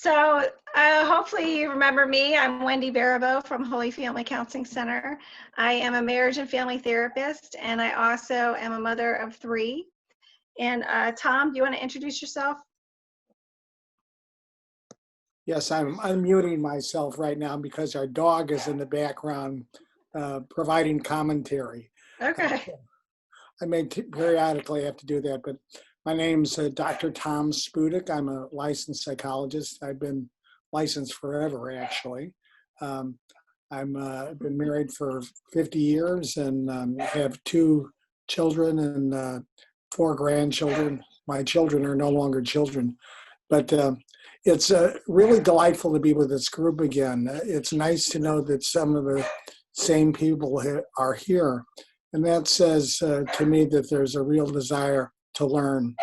So hopefully you remember me. I'm Wendy Baribeau from Holy Family Counseling Center. I am a marriage and family therapist, and I also am a mother of 3. And Tom, do you want to introduce yourself? Yes, I'm unmuting myself right now because our dog is in the background providing commentary. Okay. I may periodically have to do that, but my name's Dr. Tom Spudik. I'm a licensed psychologist. I've been licensed forever, actually. I've been married for 50 years and have 2 children and 4 grandchildren. My children are no longer children, but it's really delightful to be with this group again. It's nice to know that some of the same people are here. And that says to me that there's a real desire to learn.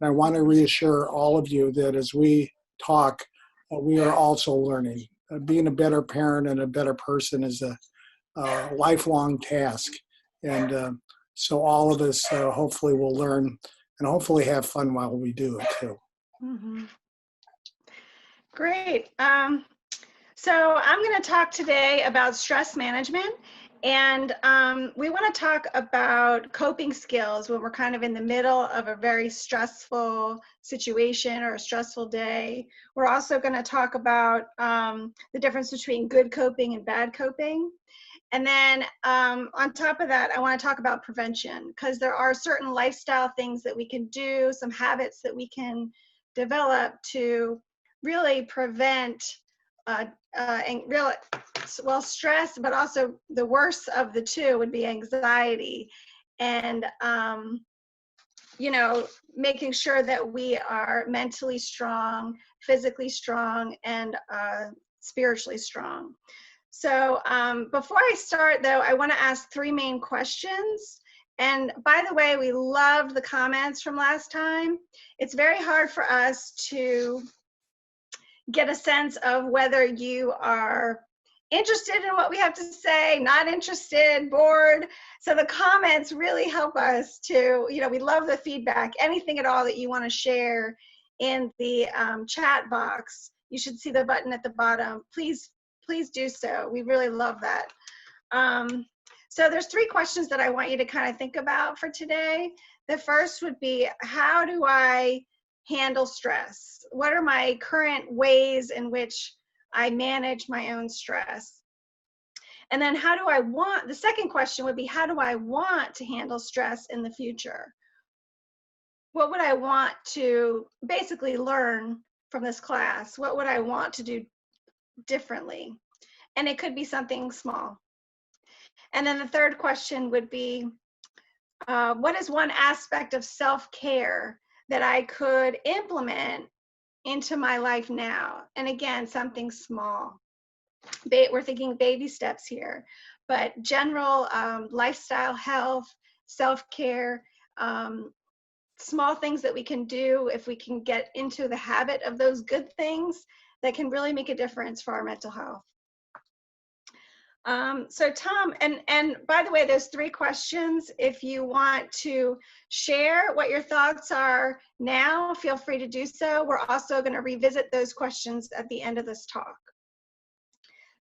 And I want to reassure all of you that as we talk, we are also learning. Being a better parent and a better person is a lifelong task. And so all of us hopefully will learn and hopefully have fun while we do it too. Mm-hmm. Great. So I'm going to talk today about stress management. And we want to talk about coping skills when we're kind of in the middle of a very stressful situation or a stressful day. We're also going to talk about the difference between good coping and bad coping. And then on top of that, I want to talk about prevention, because there are certain lifestyle things that we can do, some habits that we can develop to really prevent stress, but also the worst of the two would be anxiety. And, making sure that we are mentally strong, physically strong, and spiritually strong. So before I start, though, I want to ask 3 main questions. And by the way, we loved the comments from last time. It's very hard for us to get a sense of whether you are interested in what we have to say, not interested, bored. So the comments really help us to, we love the feedback. Anything at all that you want to share in the chat box, you should see the button at the bottom. Please do so. We really love that. So there's 3 questions that I want you to kind of think about for today. The first would be, how do I handle stress? What are my current ways in which I manage my own stress? And then the second question would be, how do I want to handle stress in the future? What would I want to basically learn from this class? What would I want to do differently? And it could be something small. And then the third question would be, what is one aspect of self-care that I could implement into my life now? And again, something small. We're thinking baby steps here, but general lifestyle, health, self-care, small things that we can do if we can get into the habit of those good things that can really make a difference for our mental health. So Tom, and by the way, those 3 questions, if you want to share what your thoughts are now, feel free to do so. We're also going to revisit those questions at the end of this talk.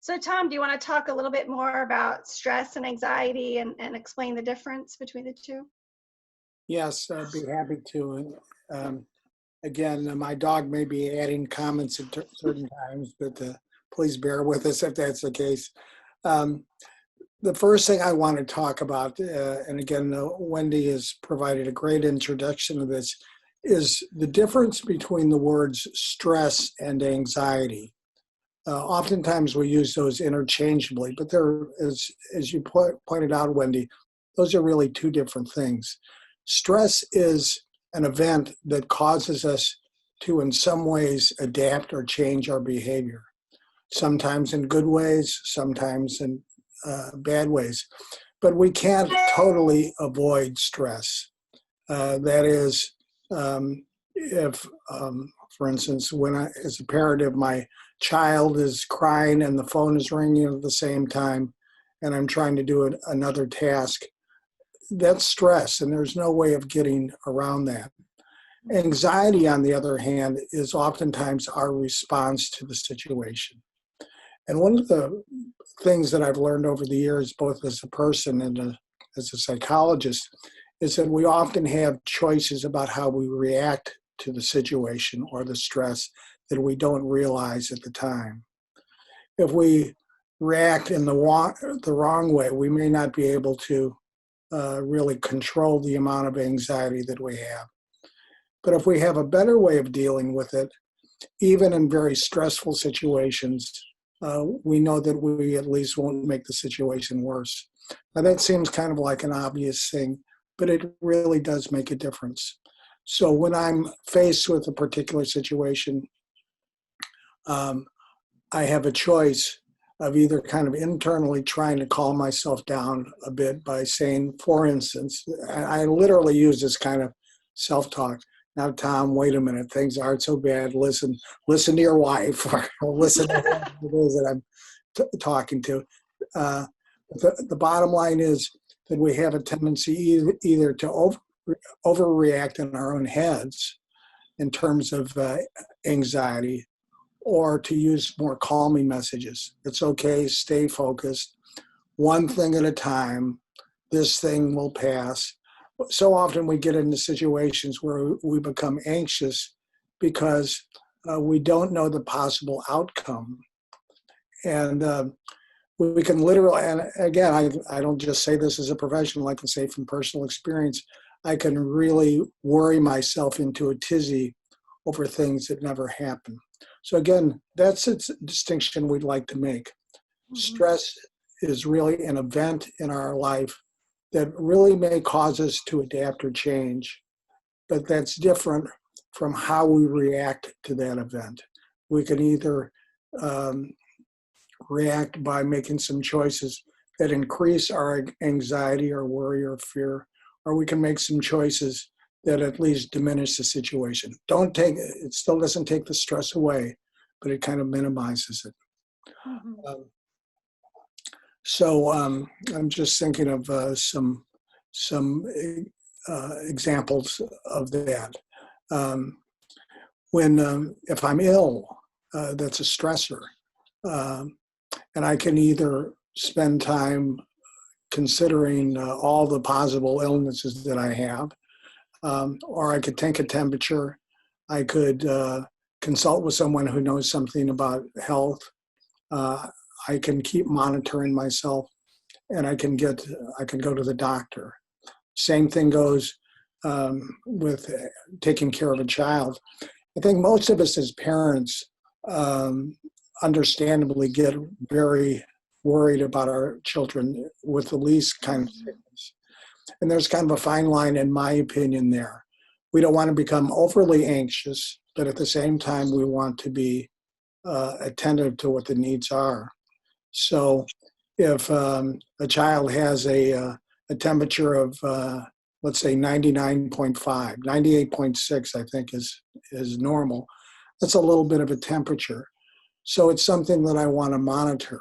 So Tom, do you want to talk a little bit more about stress and anxiety and explain the difference between the 2? Yes, I'd be happy to. Again, my dog may be adding comments at certain times, but please bear with us if that's the case. The first thing I want to talk about, and again, Wendy has provided a great introduction to this, is the difference between the words stress and anxiety. Oftentimes we use those interchangeably, but there is, as you pointed out, Wendy, those are really 2 different things. Stress is an event that causes us to, in some ways, adapt or change our behavior. Sometimes in good ways, sometimes in bad ways. But we can't totally avoid stress. That is, if, for instance, as a parent, if my child is crying and the phone is ringing at the same time, and I'm trying to do another task, that's stress, and there's no way of getting around that. Anxiety, on the other hand, is oftentimes our response to the situation. And one of the things that I've learned over the years, both as a person and as a psychologist, is that we often have choices about how we react to the situation or the stress that we don't realize at the time. If we react in the wrong way, we may not be able to really control the amount of anxiety that we have. But if we have a better way of dealing with it, even in very stressful situations, we know that we at least won't make the situation worse. Now that seems kind of like an obvious thing, but it really does make a difference. So when I'm faced with a particular situation, I have a choice of either kind of internally trying to calm myself down a bit by saying, for instance, I literally use this kind of self-talk. Now, Tom, wait a minute, things aren't so bad. Listen to your wife, or listen to who it is that I'm talking to. The bottom line is that we have a tendency either to overreact in our own heads in terms of anxiety, or to use more calming messages. It's okay, stay focused, one thing at a time, this thing will pass. So often we get into situations where we become anxious because we don't know the possible outcome. And we can literally, and again, I don't just say this as a professional, I can say from personal experience, I can really worry myself into a tizzy over things that never happen. So again, that's a distinction we'd like to make. Mm-hmm. Stress is really an event in our life that really may cause us to adapt or change, but that's different from how we react to that event. We can either react by making some choices that increase our anxiety or worry or fear, or we can make some choices that at least diminish the situation. It still doesn't take the stress away, but it kind of minimizes it. Mm-hmm. So I'm just thinking of some examples of that. If I'm ill, that's a stressor, and I can either spend time considering all the possible illnesses that I have, or I could take a temperature. I could consult with someone who knows something about health. I can keep monitoring myself, and I can go to the doctor. Same thing goes with taking care of a child. I think most of us as parents understandably get very worried about our children with the least kind of sickness. And there's kind of a fine line, in my opinion, there. We don't want to become overly anxious, but at the same time, we want to be attentive to what the needs are. So if a child has a temperature of, let's say, 99.5, 98.6, I think is normal, that's a little bit of a temperature. So it's something that I want to monitor.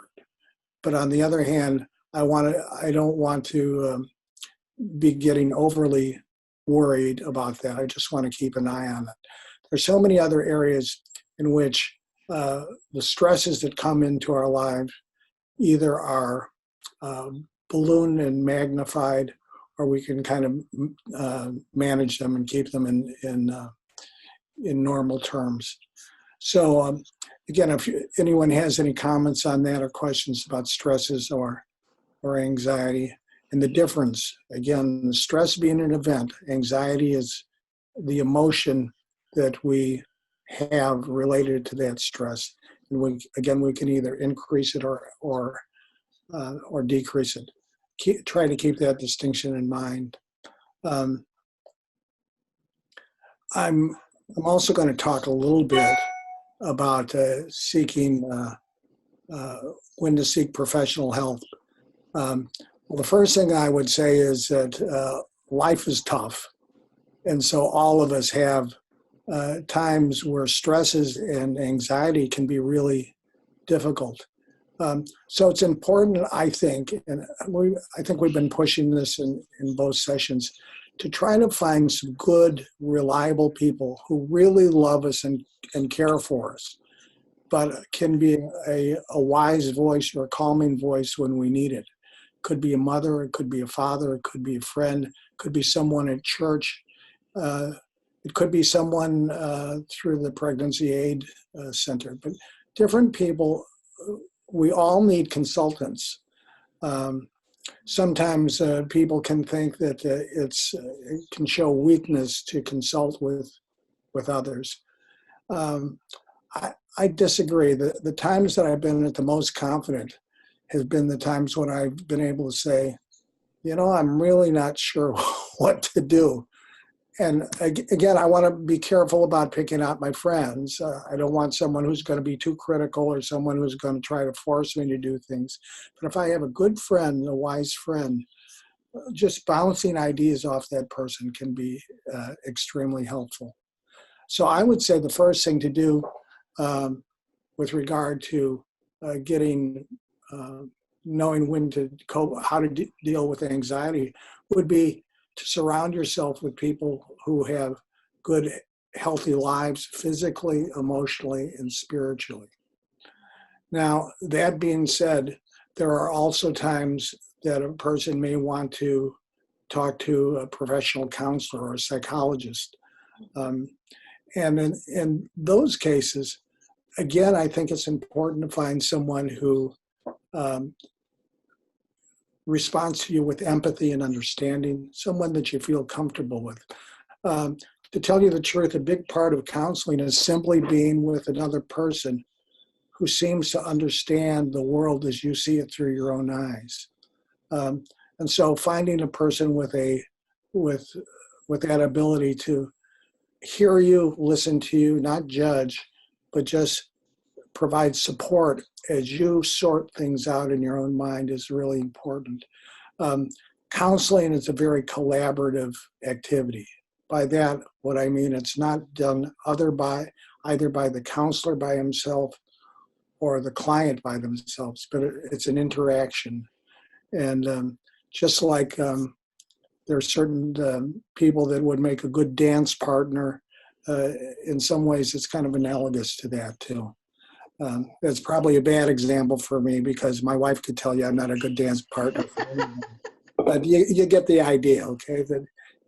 But on the other hand, I don't want to be getting overly worried about that. I just want to keep an eye on it. There's so many other areas in which the stresses that come into our lives either are ballooned and magnified, or we can kind of manage them and keep them in normal terms. So again, if anyone has any comments on that or questions about stresses or anxiety, and the difference, again, the stress being an event, anxiety is the emotion that we have related to that stress. And we can either increase it or decrease it. Try to keep that distinction in mind. I'm also going to talk a little bit about seeking when to seek professional help. Well, the first thing I would say is that life is tough. And so all of us have times where stresses and anxiety can be really difficult. So it's important, I think, and I think we've been pushing this in both sessions, to try to find some good, reliable people who really love us and care for us, but can be a wise voice or a calming voice when we need it. Could be a mother, it could be a father, it could be a friend, it could be someone at church. It could be someone through the Pregnancy Aid Center. But different people, we all need consultants. Sometimes people can think that it can show weakness to consult with others. I disagree. The times that I've been at the most confident has been the times when I've been able to say, I'm really not sure what to do. And again, I want to be careful about picking out my friends. I don't want someone who's going to be too critical or someone who's going to try to force me to do things. But if I have a good friend, a wise friend, just bouncing ideas off that person can be extremely helpful. So I would say the first thing to do with regard to knowing when to cope, how to deal with anxiety would be to surround yourself with people who have good, healthy lives, physically, emotionally, and spiritually. Now, that being said, there are also times that a person may want to talk to a professional counselor or a psychologist. And in those cases, again, I think it's important to find someone who responds to you with empathy and understanding, someone that you feel comfortable with. To tell you the truth, a big part of counseling is simply being with another person who seems to understand the world as you see it through your own eyes. And so finding a person with that ability to hear you, listen to you, not judge, but just provide support as you sort things out in your own mind is really important. Counseling is a very collaborative activity. By that, what I mean, it's not done either by the counselor by himself or the client by themselves, but it's an interaction. And just like there are certain people that would make a good dance partner, in some ways it's kind of analogous to that too. That's probably a bad example for me because my wife could tell you I'm not a good dance partner for anyone. But you get the idea, okay? That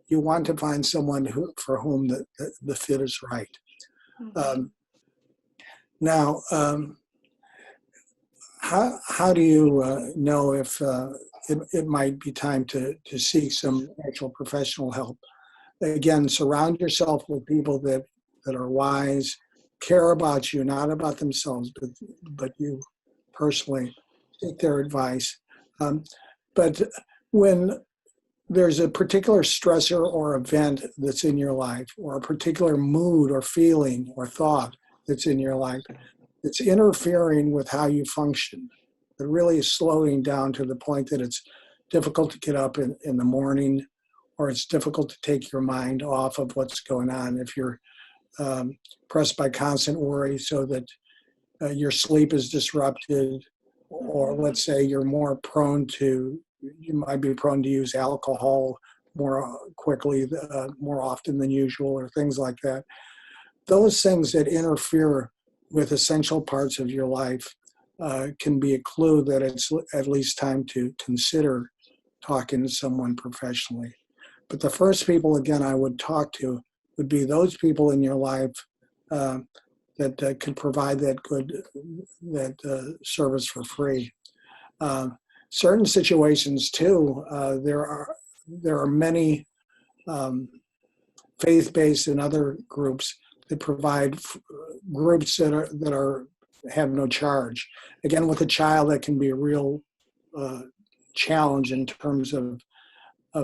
you want to find someone for whom the fit is right. Now, how do you know if it might be time to seek some actual professional help? Again, surround yourself with people that are wise, care about you, not about themselves, but you personally. Take their advice. But when there's a particular stressor or event that's in your life, or a particular mood or feeling or thought that's in your life, it's interfering with how you function. It really is slowing down to the point that it's difficult to get up in the morning, or it's difficult to take your mind off of what's going on if you're pressed by constant worry so that your sleep is disrupted, or let's say you might be prone to use alcohol more quickly, more often than usual, or things like that. Those things that interfere with essential parts of your life can be a clue that it's at least time to consider talking to someone professionally. But the first people, again, I would talk to would be those people in your life that could provide that service for free. Certain situations too, there are many faith-based and other groups that provide groups that have no charge. Again, with a child, that can be a real challenge in terms of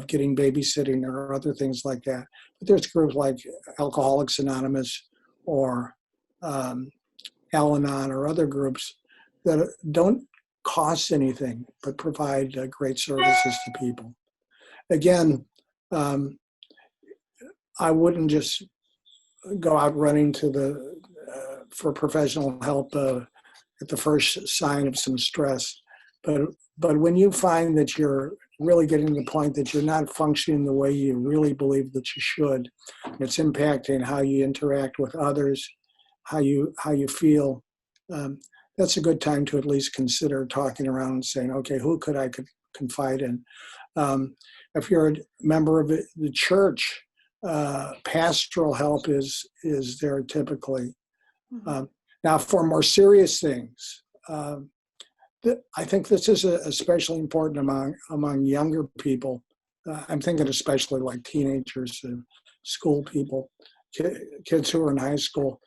getting babysitting or other things like that. But there's groups like Alcoholics Anonymous or Al-Anon or other groups that don't cost anything but provide great services to people. Again, I wouldn't just go out running for professional help at the first sign of some stress. But when you find that you're really getting to the point that you're not functioning the way you really believe that you should. It's impacting how you interact with others, how you feel. That's a good time to at least consider talking around and saying, okay, who could I confide in? If you're a member of the church, pastoral help is there typically. Now, for more serious things, I think this is especially important among younger people. I'm thinking especially like teenagers and school people, kids who are in high school.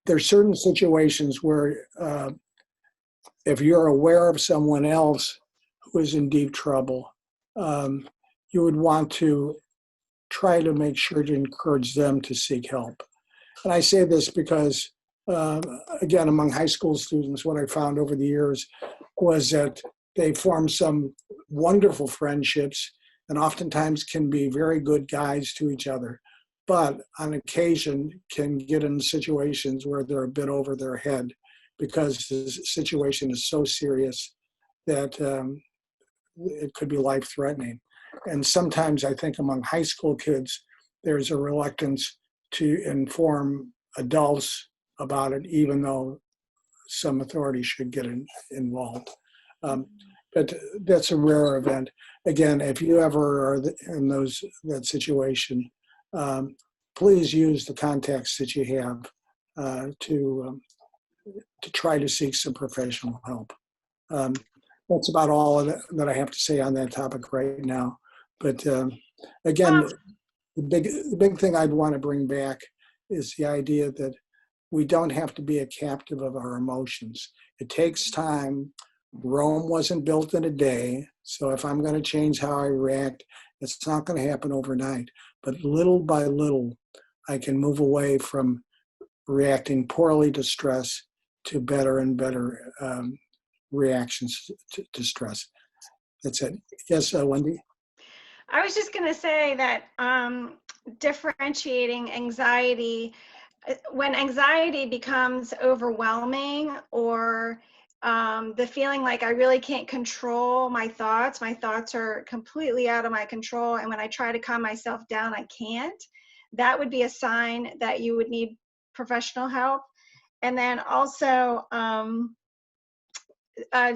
There's certain situations where if you're aware of someone else who is in deep trouble, you would want to try to make sure to encourage them to seek help. And I say this because, again, among high school students, what I found over the years was that they form some wonderful friendships and oftentimes can be very good guides to each other, but on occasion can get in situations where they're a bit over their head because the situation is so serious that it could be life-threatening. And sometimes I think among high school kids, there's a reluctance to inform adults about it, even though some authority should get involved. But that's a rare event. Again, if you ever are in that situation, please use the context that you have to try to seek some professional help. That's about all that I have to say on that topic right now. But again, the big thing I'd want to bring back is the idea that we don't have to be a captive of our emotions. It takes time. Rome wasn't built in a day. So if I'm going to change how I react, it's not going to happen overnight. But little by little, I can move away from reacting poorly to stress to better and better reactions to stress. That's it. Yes, Wendy? I was just going to say that differentiating anxiety, when anxiety becomes overwhelming or the feeling like I really can't control my thoughts are completely out of my control, and when I try to calm myself down, I can't, that would be a sign that you would need professional help. And then also,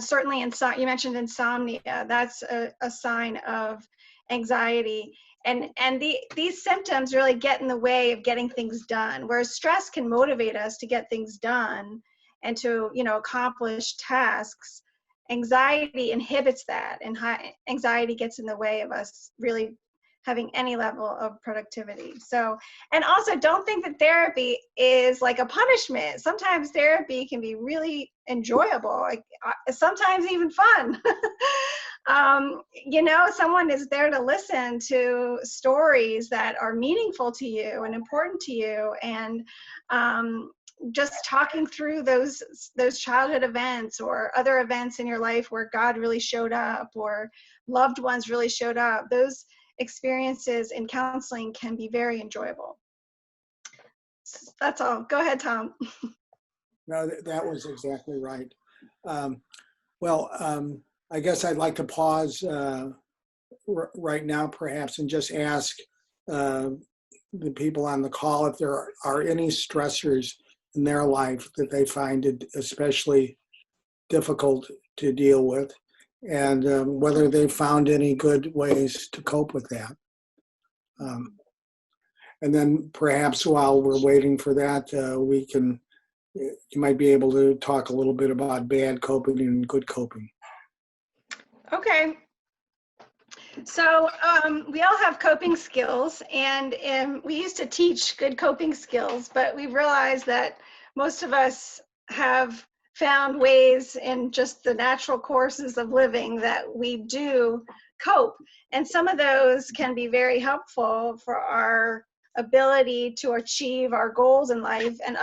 certainly you mentioned insomnia, that's a sign of anxiety. And these symptoms really get in the way of getting things done, whereas stress can motivate us to get things done and to accomplish tasks. Anxiety inhibits that, and anxiety gets in the way of us really having any level of productivity. So, and also don't think that therapy is like a punishment. Sometimes therapy can be really enjoyable, like sometimes even fun. Someone is there to listen to stories that are meaningful to you and important to you, and just talking through those childhood events or other events in your life where God really showed up or loved ones really showed up. Those experiences in counseling can be very enjoyable. That's all. Go ahead, Tom. No, that was exactly right. I guess I'd like to pause right now, perhaps, and just ask the people on the call if there are any stressors in their life that they find it especially difficult to deal with, and whether they found any good ways to cope with that. And then perhaps while we're waiting for that, you might be able to talk a little bit about bad coping and good coping. Okay. So we all have coping skills, and we used to teach good coping skills, but we realized that most of us have found ways in just the natural courses of living that we do cope. And some of those can be very helpful for our ability to achieve our goals in life, and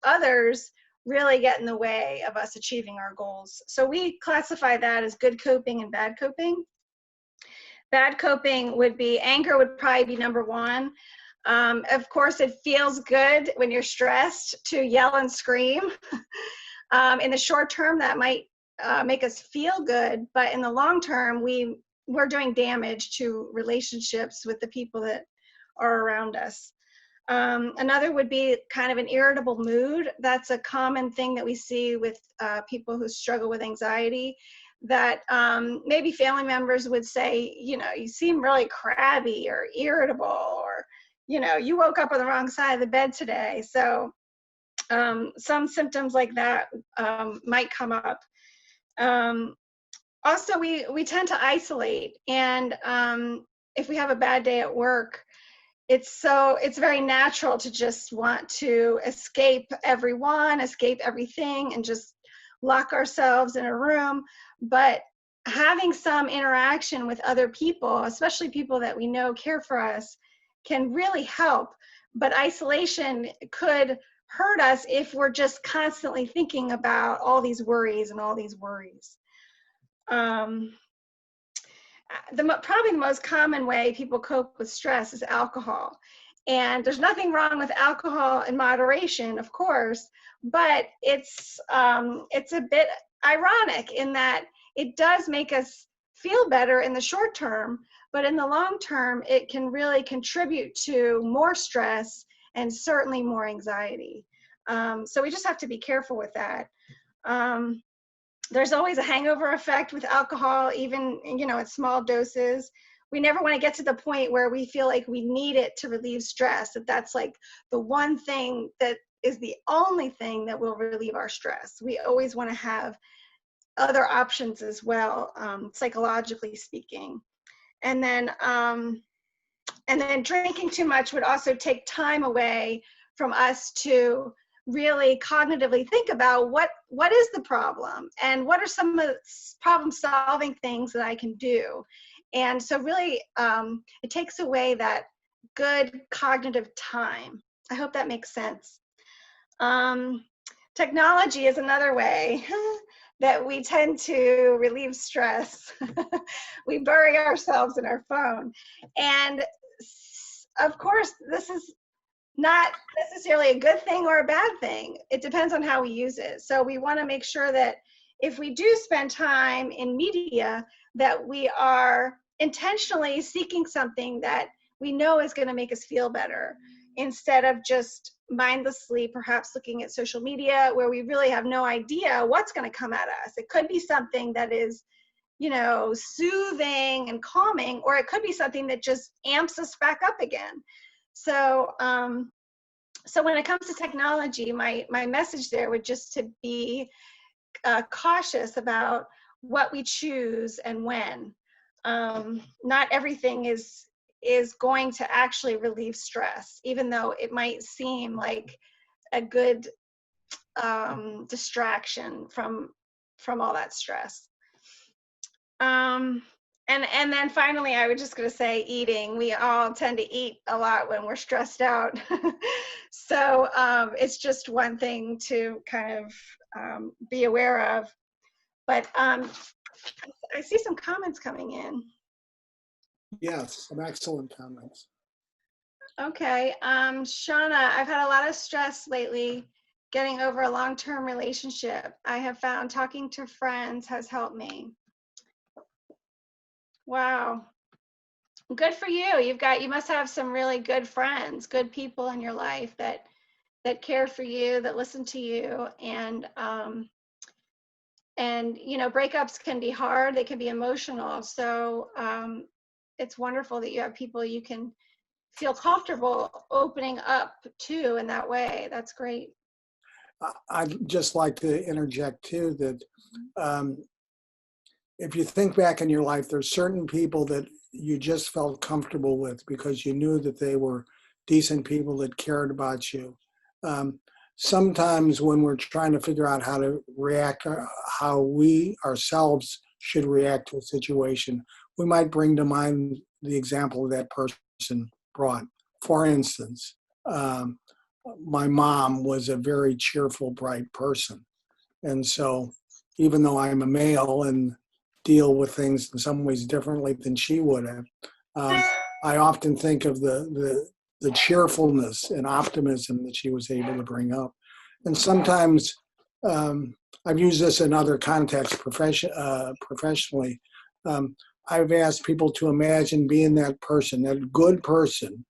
others really get in the way of us achieving our goals. So we classify that as good coping and bad coping. Bad coping would be, anger would probably be number one. Of course, it feels good when you're stressed to yell and scream. In the short term, that might make us feel good, but in the long term, we're doing damage to relationships with the people that are around us. Another would be kind of an irritable mood. That's a common thing that we see with people who struggle with anxiety, that maybe family members would say, you seem really crabby or irritable, or, you woke up on the wrong side of the bed today. So some symptoms like that might come up. Also, we tend to isolate, and if we have a bad day at work, it's very natural to just want to escape everyone, escape everything, and just lock ourselves in a room. But having some interaction with other people, especially people that we know care for us, can really help. But isolation could hurt us if we're just constantly thinking about all these worries and all these worries. Probably the most common way people cope with stress is alcohol. And there's nothing wrong with alcohol in moderation, of course, but it's a bit ironic in that it does make us feel better in the short term, but in the long term, it can really contribute to more stress and certainly more anxiety. So we just have to be careful with that. There's always a hangover effect with alcohol, even, at small doses. We never want to get to the point where we feel like we need it to relieve stress, that's like the one thing that is the only thing that will relieve our stress. We always want to have other options as well, psychologically speaking. And then drinking too much would also take time away from us to really cognitively think about what is the problem and what are some of the problem solving things that I can do. And so really it takes away that good cognitive time. I hope that makes sense. Technology is another way that we tend to relieve stress. We bury ourselves in our phone. And of course, this is not necessarily a good thing or a bad thing. It depends on how we use it. So we want to make sure that if we do spend time in media, that we are intentionally seeking something that we know is going to make us feel better, instead of just mindlessly perhaps looking at social media where we really have no idea what's going to come at us. It could be something that is, soothing and calming, or it could be something that just amps us back up again. So when it comes to technology, my message there would just to be cautious about what we choose and when. Not everything is going to actually relieve stress, even though it might seem like a good distraction from all that stress. And then finally, I was just going to say eating. We all tend to eat a lot when we're stressed out. So it's just one thing to kind of be aware of. But I see some comments coming in. Yes, some excellent comments. Okay. Shauna, I've had a lot of stress lately getting over a long-term relationship. I have found talking to friends has helped me. Wow. Good for you. You must have some really good friends, good people in your life that care for you, that listen to you. And breakups can be hard, they can be emotional. So it's wonderful that you have people you can feel comfortable opening up to in that way. That's great. I'd just like to interject too that if you think back in your life, there's certain people that you just felt comfortable with because you knew that they were decent people that cared about you. Sometimes when we're trying to figure out how to react, how we ourselves should react to a situation, we might bring to mind the example that person brought. For instance, my mom was a very cheerful, bright person. And so even though I'm a male and deal with things in some ways differently than she would have, I often think of the cheerfulness and optimism that she was able to bring up. And sometimes I've used this in other contexts professionally. I've asked people to imagine being that person, that good person,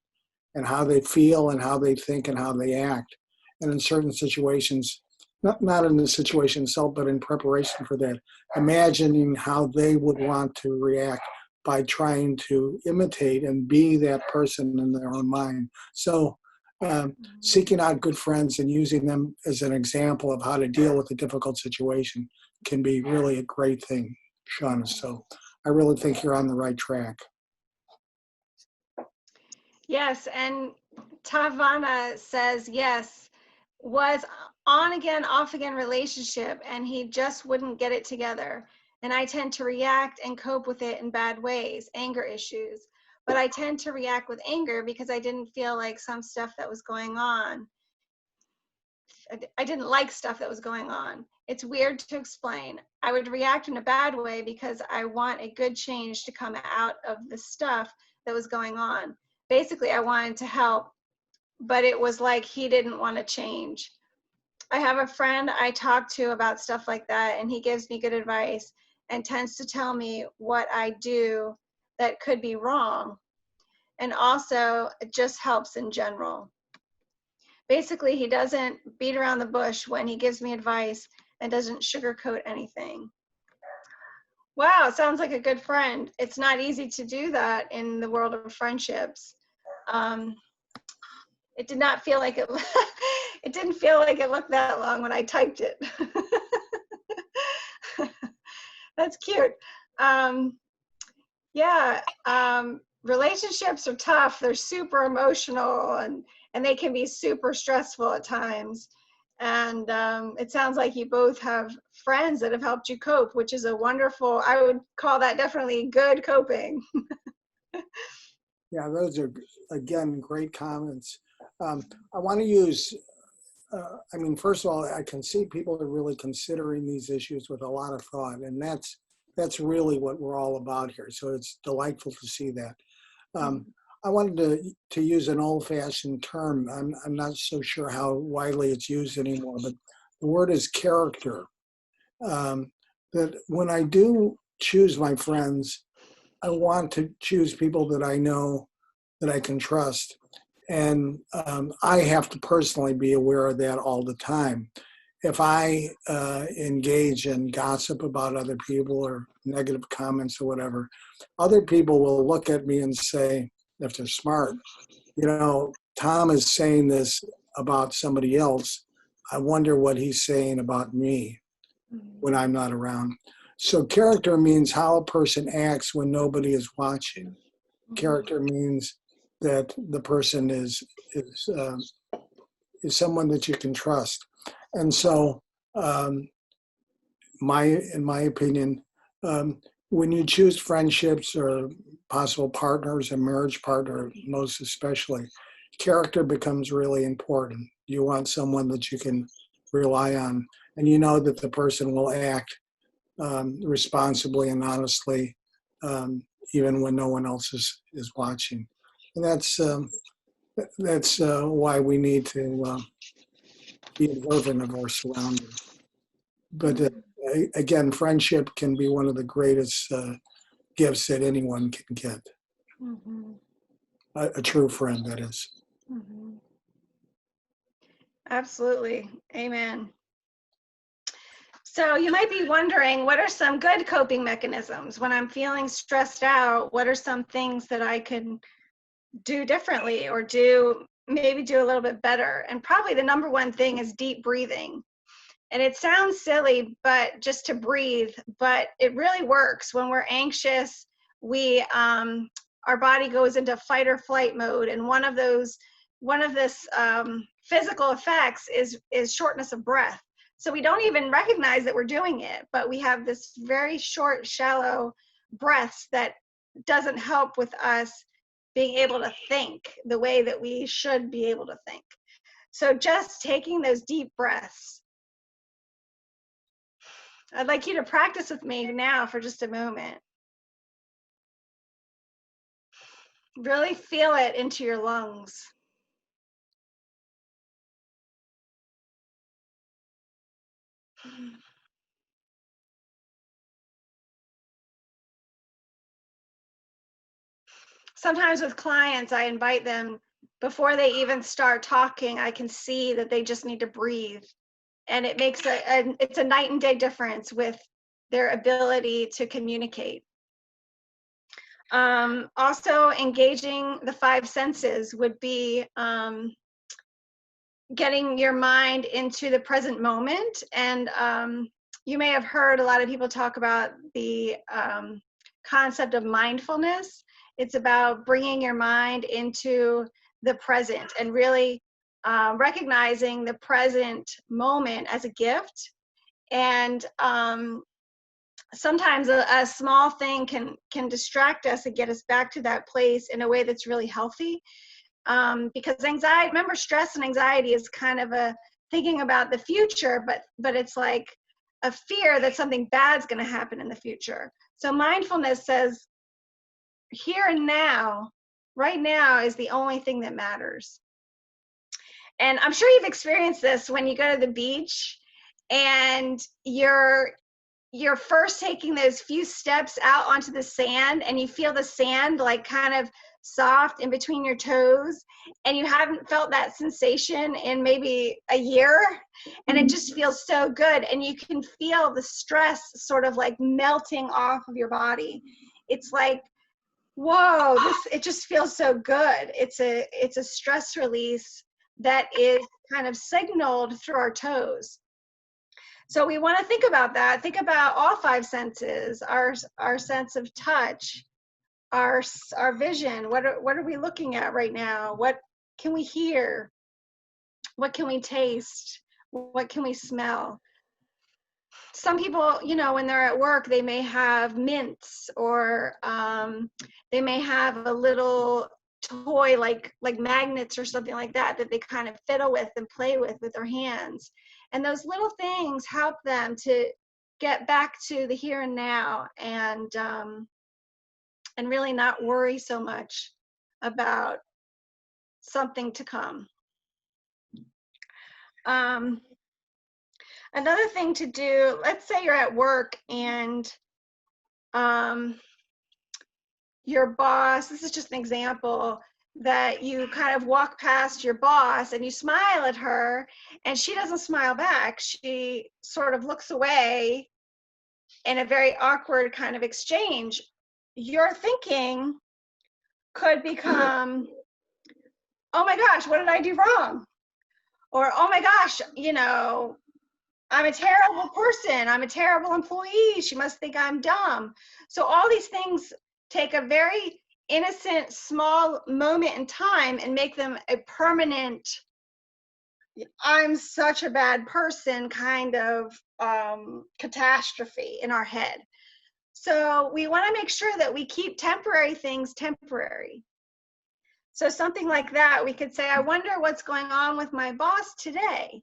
and how they feel and how they think and how they act. And in certain situations, not in the situation itself, but in preparation for that, imagining how they would want to react by trying to imitate and be that person in their own mind. So seeking out good friends and using them as an example of how to deal with a difficult situation can be really a great thing, Shauna. So I really think you're on the right track. Yes, and Tavana says, yes, was on again, off again relationship, and he just wouldn't get it together. And I tend to react and cope with it in bad ways, anger issues. But I tend to react with anger because I didn't feel like some stuff that was going on. I didn't like stuff that was going on. It's weird to explain. I would react in a bad way because I want a good change to come out of the stuff that was going on. Basically, I wanted to help, but it was like he didn't want to change. I have a friend I talk to about stuff like that, and he gives me good advice and tends to tell me what I do that could be wrong. And also, it just helps in general. Basically, he doesn't beat around the bush when he gives me advice and doesn't sugarcoat anything. Wow, sounds like a good friend. It's not easy to do that in the world of friendships. It did not feel like it, it didn't feel like it looked that long when I typed it. That's cute. Relationships are tough. They're super emotional and they can be super stressful at times. And it sounds like you both have friends that have helped you cope, which is a wonderful, I would call that definitely good coping. Yeah, those are, again, great comments. I want to use, first of all, I can see people are really considering these issues with a lot of thought, and that's really what we're all about here. So it's delightful to see that. I wanted to use an old-fashioned term. I'm not so sure how widely it's used anymore, but the word is character. That when I do choose my friends, I want to choose people that I know that I can trust. And I have to personally be aware of that all the time. If I engage in gossip about other people or negative comments or whatever, other people will look at me and say, if they're smart, Tom is saying this about somebody else. I wonder what he's saying about me when I'm not around. So character means how a person acts when nobody is watching. Character means that the person is someone that you can trust. And so, in my opinion, when you choose friendships or possible partners, a marriage partner most especially, character becomes really important. You want someone that you can rely on, and you know that the person will act responsibly and honestly, even when no one else is watching. And that's why we need to be observant of our surroundings. But again, friendship can be one of the greatest gifts that anyone can get. Mm-hmm. A true friend, that is. Mm-hmm. Absolutely. Amen. So you might be wondering, what are some good coping mechanisms? When I'm feeling stressed out, what are some things that I can do differently or maybe do a little bit better? And probably the number one thing is deep breathing. And it sounds silly, but just to breathe, but it really works. When we're anxious, our body goes into fight or flight mode. And one of this physical effects is shortness of breath. So we don't even recognize that we're doing it, but we have this very short, shallow breaths that doesn't help with us being able to think the way that we should be able to think. So just taking those deep breaths. I'd like you to practice with me now for just a moment. Really feel it into your lungs. sometimes with clients, I invite them before they even start talking, I can see that they just need to breathe. And it makes it's a night and day difference with their ability to communicate. Also, engaging the five senses would be getting your mind into the present moment. And you may have heard a lot of people talk about the concept of mindfulness. It's about bringing your mind into the present and really recognizing the present moment as a gift. And sometimes a small thing can distract us and get us back to that place in a way that's really healthy. Because anxiety, remember, stress and anxiety is kind of a thinking about the future, but it's like a fear that something bad's going to happen in the future. So mindfulness says, here and now, right now is the only thing that matters. And I'm sure you've experienced this when you go to the beach and you're first taking those few steps out onto the sand and you feel the sand like kind of soft in between your toes, and you haven't felt that sensation in maybe a year, and it just feels so good, and you can feel the stress sort of like melting off of your body. It's like, whoa, it just feels so good. It's a stress release that is kind of signaled through our toes. So we want to think about that. Think about all five senses, our sense of touch, our vision. What are we looking at right now? What can we hear? What can we taste? What can we smell? Some people, when they're at work, they may have mints, or they may have a little toy like magnets or something like that they kind of fiddle with and play with their hands. And those little things help them to get back to the here and now, and really not worry so much about something to come. Another thing to do, let's say you're at work and your boss, this is just an example, that you kind of walk past your boss and you smile at her and she doesn't smile back. She sort of looks away in a very awkward kind of exchange. Your thinking could become, oh my gosh, what did I do wrong? Or, oh my gosh, I'm a terrible person. I'm a terrible employee. She must think I'm dumb. So all these things take a very innocent, small moment in time and make them a permanent, I'm such a bad person kind of catastrophe in our head. So we want to make sure that we keep temporary things temporary. So something like that, we could say, I wonder what's going on with my boss today.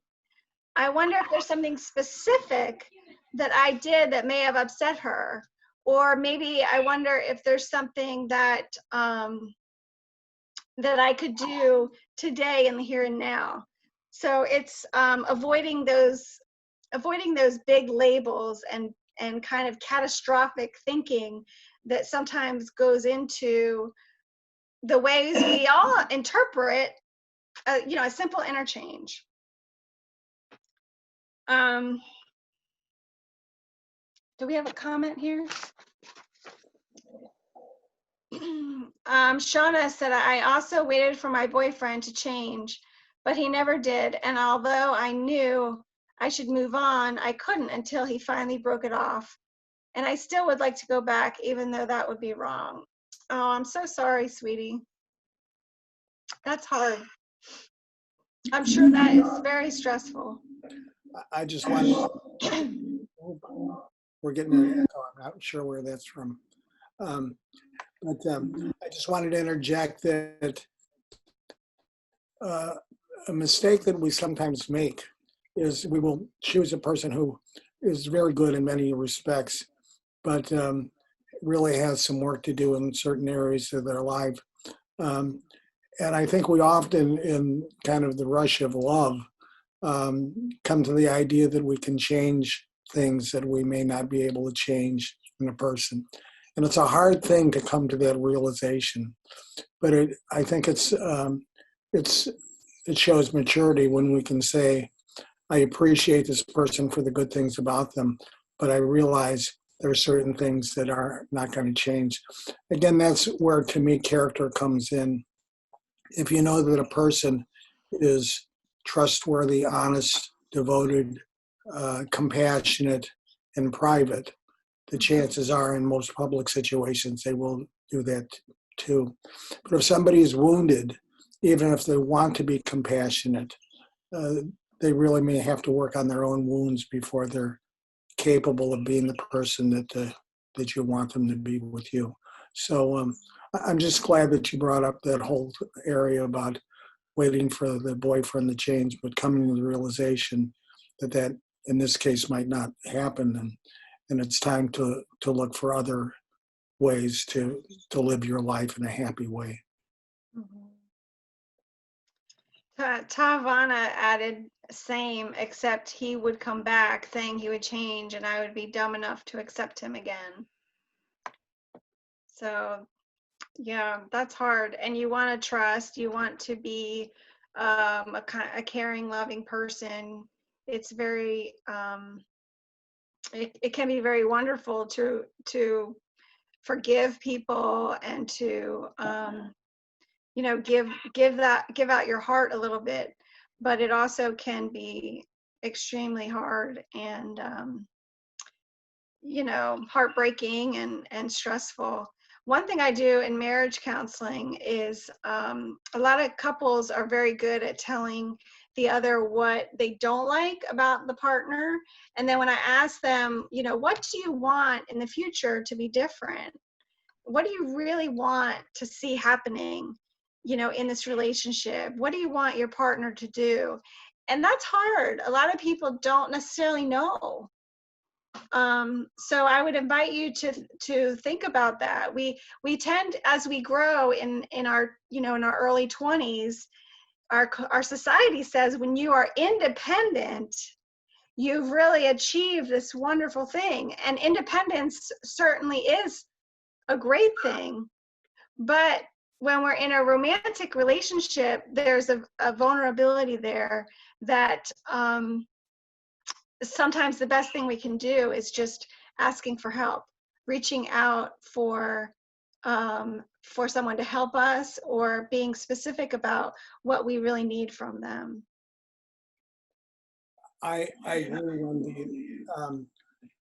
I wonder if there's something specific that I did that may have upset her. Or maybe I wonder if there's something that that I could do today in the here and now. So it's avoiding those big labels and kind of catastrophic thinking that sometimes goes into the ways we all interpret a simple interchange. Do we have a comment here? Shauna said, I also waited for my boyfriend to change, but he never did. And although I knew I should move on, I couldn't until he finally broke it off. And I still would like to go back, even though that would be wrong. Oh, I'm so sorry, sweetie. That's hard. I'm sure that is very stressful. I just want to, we're getting an echo. I'm not sure where that's from. But I just wanted to interject that a mistake that we sometimes make is we will choose a person who is very good in many respects, but really has some work to do in certain areas of their life. And I think we often, in kind of the rush of love, come to the idea that we can change things that we may not be able to change in a person. And it's a hard thing to come to that realization, but I think it shows maturity when we can say, I appreciate this person for the good things about them, but I realize there are certain things that are not going to change. Again, that's where, to me, character comes in. If you know that a person is trustworthy, honest, devoted, compassionate, and private, the chances are in most public situations they will do that too. But if somebody is wounded, even if they want to be compassionate, they really may have to work on their own wounds before they're capable of being the person that you want them to be with you. So I'm just glad that you brought up that whole area about waiting for the boyfriend to change, but coming to the realization that in this case might not happen, and it's time to look for other ways to live your life in a happy way. Tavana added, same, except he would come back saying he would change and I would be dumb enough to accept him again. So yeah, that's hard. And you want to trust, you want to be a caring, loving person. It's very, it can be very wonderful to forgive people and to, you know, give out your heart a little bit, but it also can be extremely hard and, you know, heartbreaking and stressful. One thing I do in marriage counseling is a lot of couples are very good at telling the other what they don't like about the partner. And then when I ask them, you know, what do you want in the future to be different? What do you really want to see happening, you know, in this relationship? What do you want your partner to do? And that's hard. A lot of people don't necessarily know. So I would invite you to think about that. We tend, as we grow in our, you know, in our early 20s, our society says when you are independent, you've really achieved this wonderful thing. And independence certainly is a great thing. But when we're in a romantic relationship, there's a vulnerability there that sometimes the best thing we can do is just asking for help, reaching out for someone to help us, or being specific about what we really need from them. I agree, Wendy.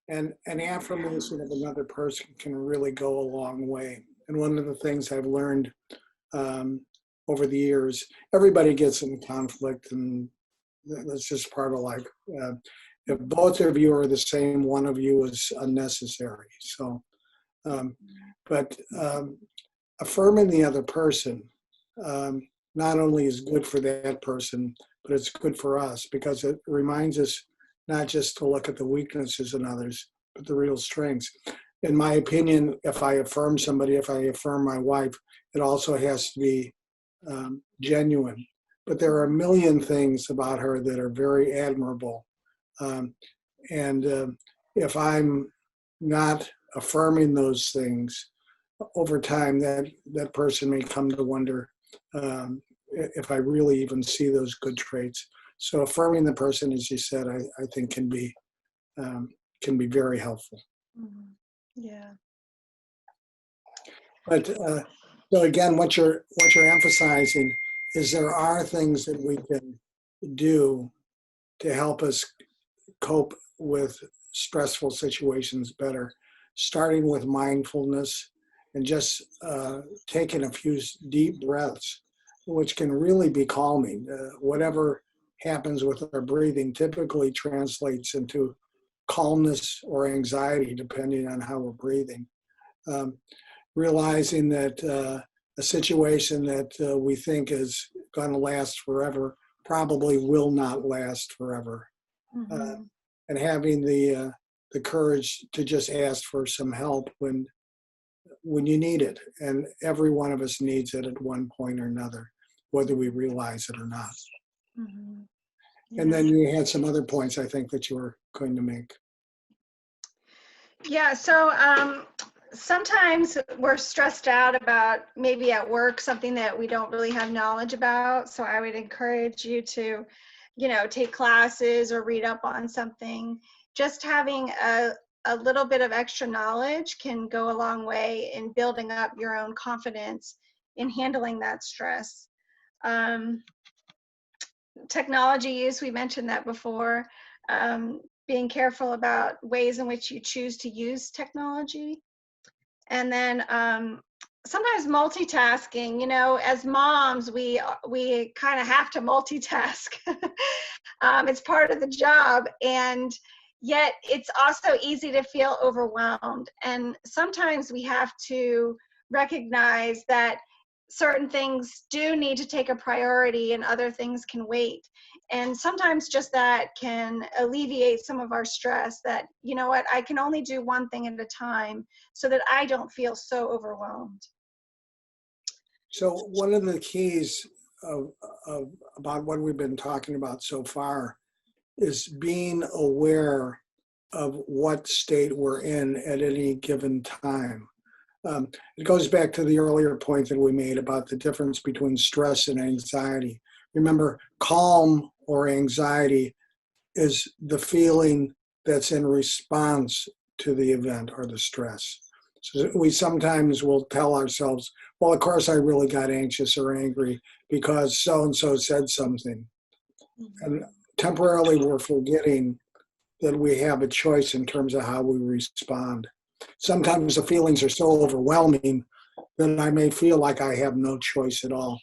And an affirmation of another person can really go a long way. And one of the things I've learned over the years, everybody gets in conflict, and that's just part of life. If both of you are the same, one of you is unnecessary. So, but affirming the other person not only is good for that person, but it's good for us, because it reminds us not just to look at the weaknesses in others, but the real strengths. In my opinion, if I affirm somebody, if I affirm my wife, it also has to be genuine. But there are a million things about her that are very admirable. And if I'm not affirming those things, over time that person may come to wonder if I really even see those good traits. So affirming the person, as you said, I think can be very helpful. Mm-hmm. Yeah. But so again, what you're emphasizing is there are things that we can do to help us cope with stressful situations better, starting with mindfulness and just taking a few deep breaths, which can really be calming. Whatever happens with our breathing typically translates into calmness or anxiety, depending on how we're breathing. Realizing that a situation that we think is going to last forever probably will not last forever. Mm-hmm. And having the courage to just ask for some help when you need it. And every one of us needs it at one point or another, whether we realize it or not. Mm-hmm. Yeah. And then you had some other points, I think, that you were going to make. Yeah, so sometimes we're stressed out about maybe at work something that we don't really have knowledge about. So I would encourage you to, take classes or read up on something. Just having a little bit of extra knowledge can go a long way in building up your own confidence in handling that stress. Technology use, we mentioned that before. Being careful about ways in which you choose to use technology. And then sometimes multitasking, as moms, we kind of have to multitask. It's part of the job. And yet it's also easy to feel overwhelmed. And sometimes we have to recognize that certain things do need to take a priority and other things can wait. And sometimes just that can alleviate some of our stress, that, you know what, I can only do one thing at a time so that I don't feel so overwhelmed. So one of the keys about what we've been talking about so far is being aware of what state we're in at any given time. It goes back to the earlier point that we made about the difference between stress and anxiety. Remember, calm or anxiety is the feeling that's in response to the event or the stress. So we sometimes will tell ourselves, well, of course I really got anxious or angry because so-and-so said something. And temporarily we're forgetting that we have a choice in terms of how we respond. Sometimes the feelings are so overwhelming that I may feel like I have no choice at all.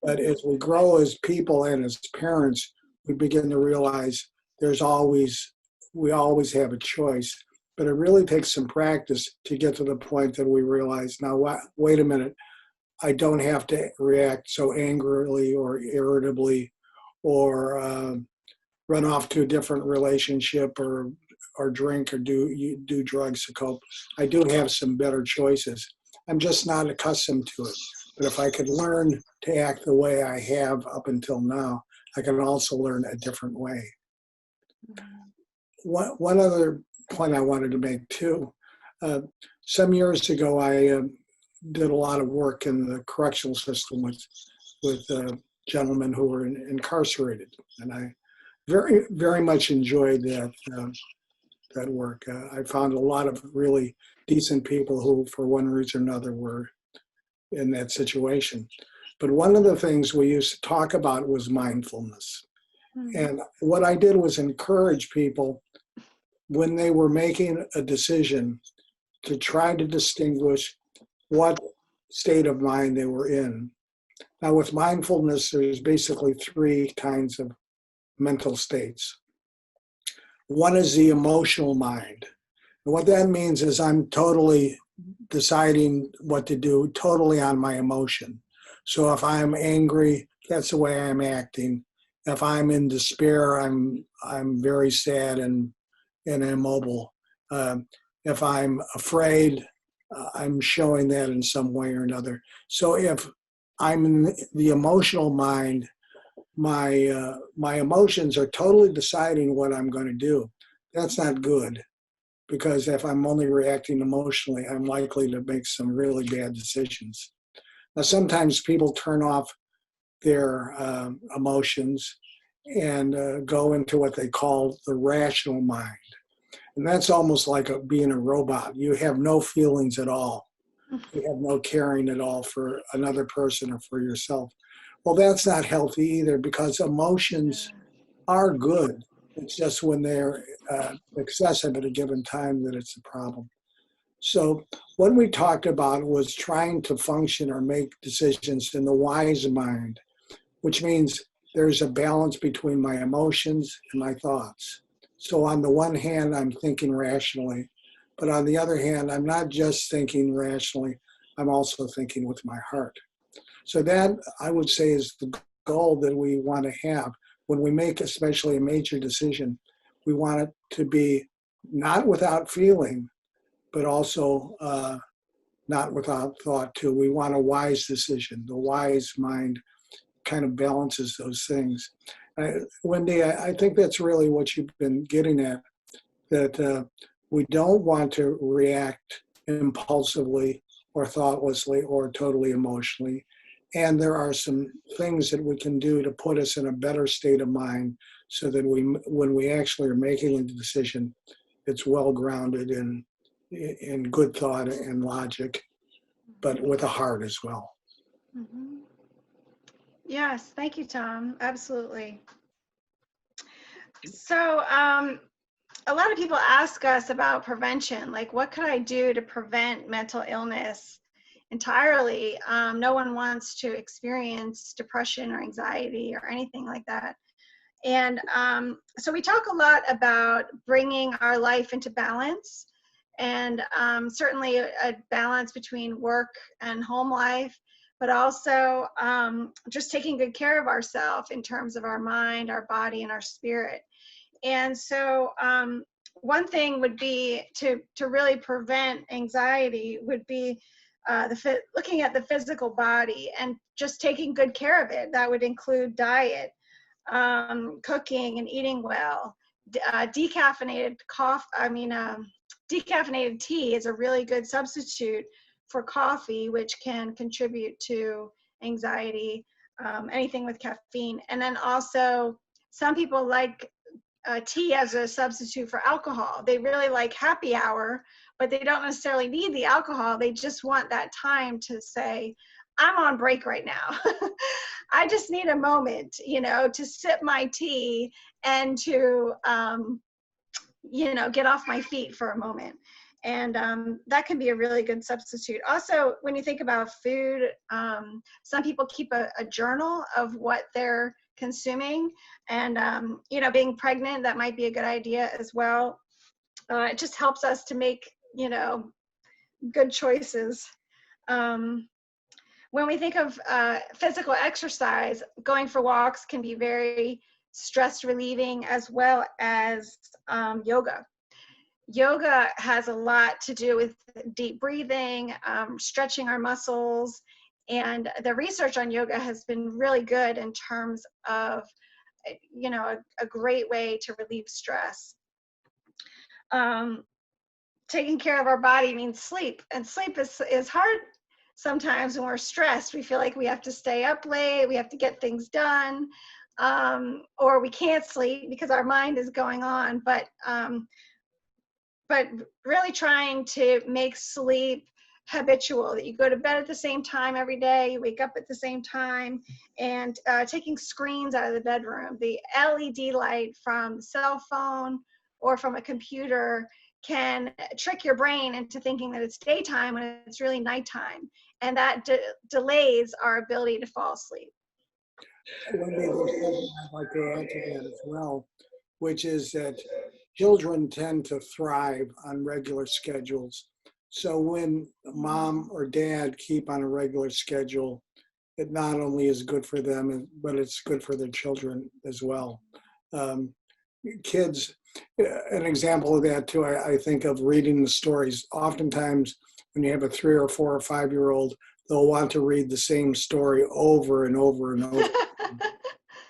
But as we grow as people and as parents, we begin to realize we always have a choice. But it really takes some practice to get to the point that we realize, now, wait a minute, I don't have to react so angrily or irritably or run off to a different relationship or drink or do drugs to cope. I do have some better choices. I'm just not accustomed to it. But if I could learn to act the way I have up until now, I can also learn a different way. One other point I wanted to make too. Some years ago, I did a lot of work in the correctional system with gentlemen who were incarcerated, and I very, very much enjoyed that work. I found a lot of really decent people who, for one reason or another, were in that situation. But one of the things we used to talk about was mindfulness. And what I did was encourage people when they were making a decision to try to distinguish what state of mind they were in. Now with mindfulness, there's basically three kinds of mental states. One is the emotional mind. And what that means is I'm totally deciding what to do totally on my emotion. So if I'm angry, that's the way I'm acting. If I'm in despair, I'm very sad and immobile. If I'm afraid, I'm showing that in some way or another. So if I'm in the emotional mind, my emotions are totally deciding what I'm going to do. That's not good, because if I'm only reacting emotionally, I'm likely to make some really bad decisions. Now, sometimes people turn off their emotions and go into what they call the rational mind. And that's almost like being a robot. You have no feelings at all. You have no caring at all for another person or for yourself. Well, that's not healthy either, because emotions are good. It's just when they're excessive at a given time that it's a problem. So what we talked about was trying to function or make decisions in the wise mind, which means there's a balance between my emotions and my thoughts. So on the one hand, I'm thinking rationally, but on the other hand, I'm not just thinking rationally, I'm also thinking with my heart. So that, I would say, is the goal that we want to have. When we make especially a major decision, we want it to be not without feeling, but also not without thought too. We want a wise decision. The wise mind kind of balances those things. Wendy, I think that's really what you've been getting at, that we don't want to react impulsively or thoughtlessly or totally emotionally. And there are some things that we can do to put us in a better state of mind so that when we actually are making a decision, it's well grounded in good thought and logic, but with a heart as well. Mm-hmm. Yes, thank you, Tom. Absolutely. So, a lot of people ask us about prevention, like what could I do to prevent mental illness entirely? No one wants to experience depression or anxiety or anything like that. And so we talk a lot about bringing our life into balance, and certainly a balance between work and home life, but also just taking good care of ourselves in terms of our mind, our body, and our spirit. And so one thing would be to really prevent anxiety would be looking at the physical body and just taking good care of it. That would include diet, cooking and eating well. Decaffeinated decaffeinated tea is a really good substitute for coffee, which can contribute to anxiety, anything with caffeine. And then also, some people like tea as a substitute for alcohol. They really like happy hour, but they don't necessarily need the alcohol. They just want that time to say, I'm on break right now. I just need a moment, to sip my tea and to, get off my feet for a moment. And that can be a really good substitute. Also, when you think about food, some people keep a journal of what they're consuming. And, being pregnant, that might be a good idea as well. It just helps us to make, good choices. When we think of physical exercise, going for walks can be very stress relieving, as well as yoga. Yoga has a lot to do with deep breathing, stretching our muscles, and the research on yoga has been really good in terms of, a great way to relieve stress. Taking care of our body means sleep, and sleep is hard sometimes when we're stressed. We feel like we have to stay up late, we have to get things done, or we can't sleep because our mind is going on. But really trying to make sleep habitual, that you go to bed at the same time every day, you wake up at the same time, and taking screens out of the bedroom. The LED light from the cell phone or from a computer can trick your brain into thinking that it's daytime when it's really nighttime, and that delays our ability to fall asleep. Wendy, there's something I'd like to add to that as well, which is that children tend to thrive on regular schedules. So when mom or dad keep on a regular schedule, it not only is good for them, but it's good for their children as well. Kids, an example of that too, I think of reading the stories. Oftentimes when you have a 3 or 4 or 5-year-old, they'll want to read the same story over and over and over.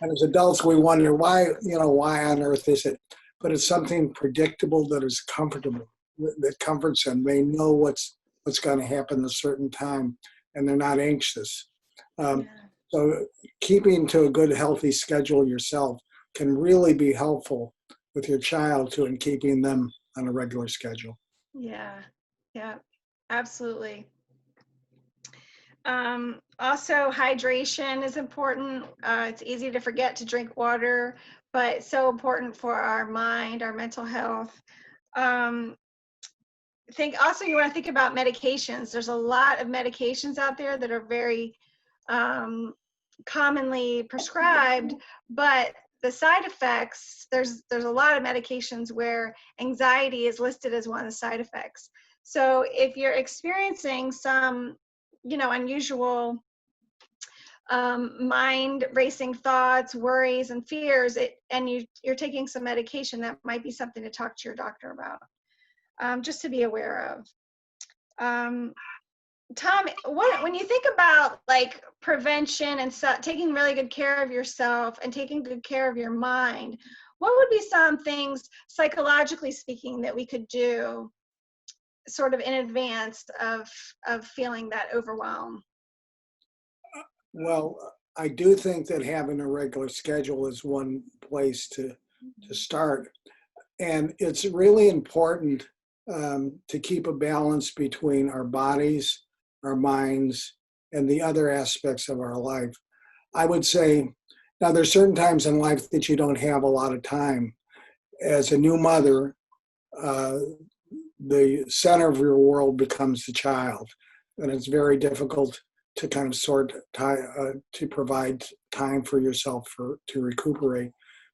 And as adults, we wonder why on earth is it? But it's something predictable that is comfortable, that comforts them. They know what's going to happen at a certain time, and they're not anxious. So keeping to a good, healthy schedule yourself can really be helpful with your child too, in keeping them on a regular schedule. Yeah, absolutely. Also, hydration is important. It's easy to forget to drink water, but it's so important for our mind, our mental health. You want to think about medications. There's a lot of medications out there that are very commonly prescribed, but the side effects, there's a lot of medications where anxiety is listed as one of the side effects. So if you're experiencing some unusual mind racing thoughts, worries, and fears, and you're taking some medication, that might be something to talk to your doctor about, just to be aware of. Tom, when you think about like prevention and taking really good care of yourself and taking good care of your mind, what would be some things, psychologically speaking, that we could do sort of in advance of feeling that overwhelm? Well, I do think that having a regular schedule is one place to start. And it's really important to keep a balance between our bodies, our minds, and the other aspects of our life. I would say, now there's certain times in life that you don't have a lot of time. As a new mother, uh, the center of your world becomes the child, and it's very difficult to kind of to provide time for yourself to recuperate.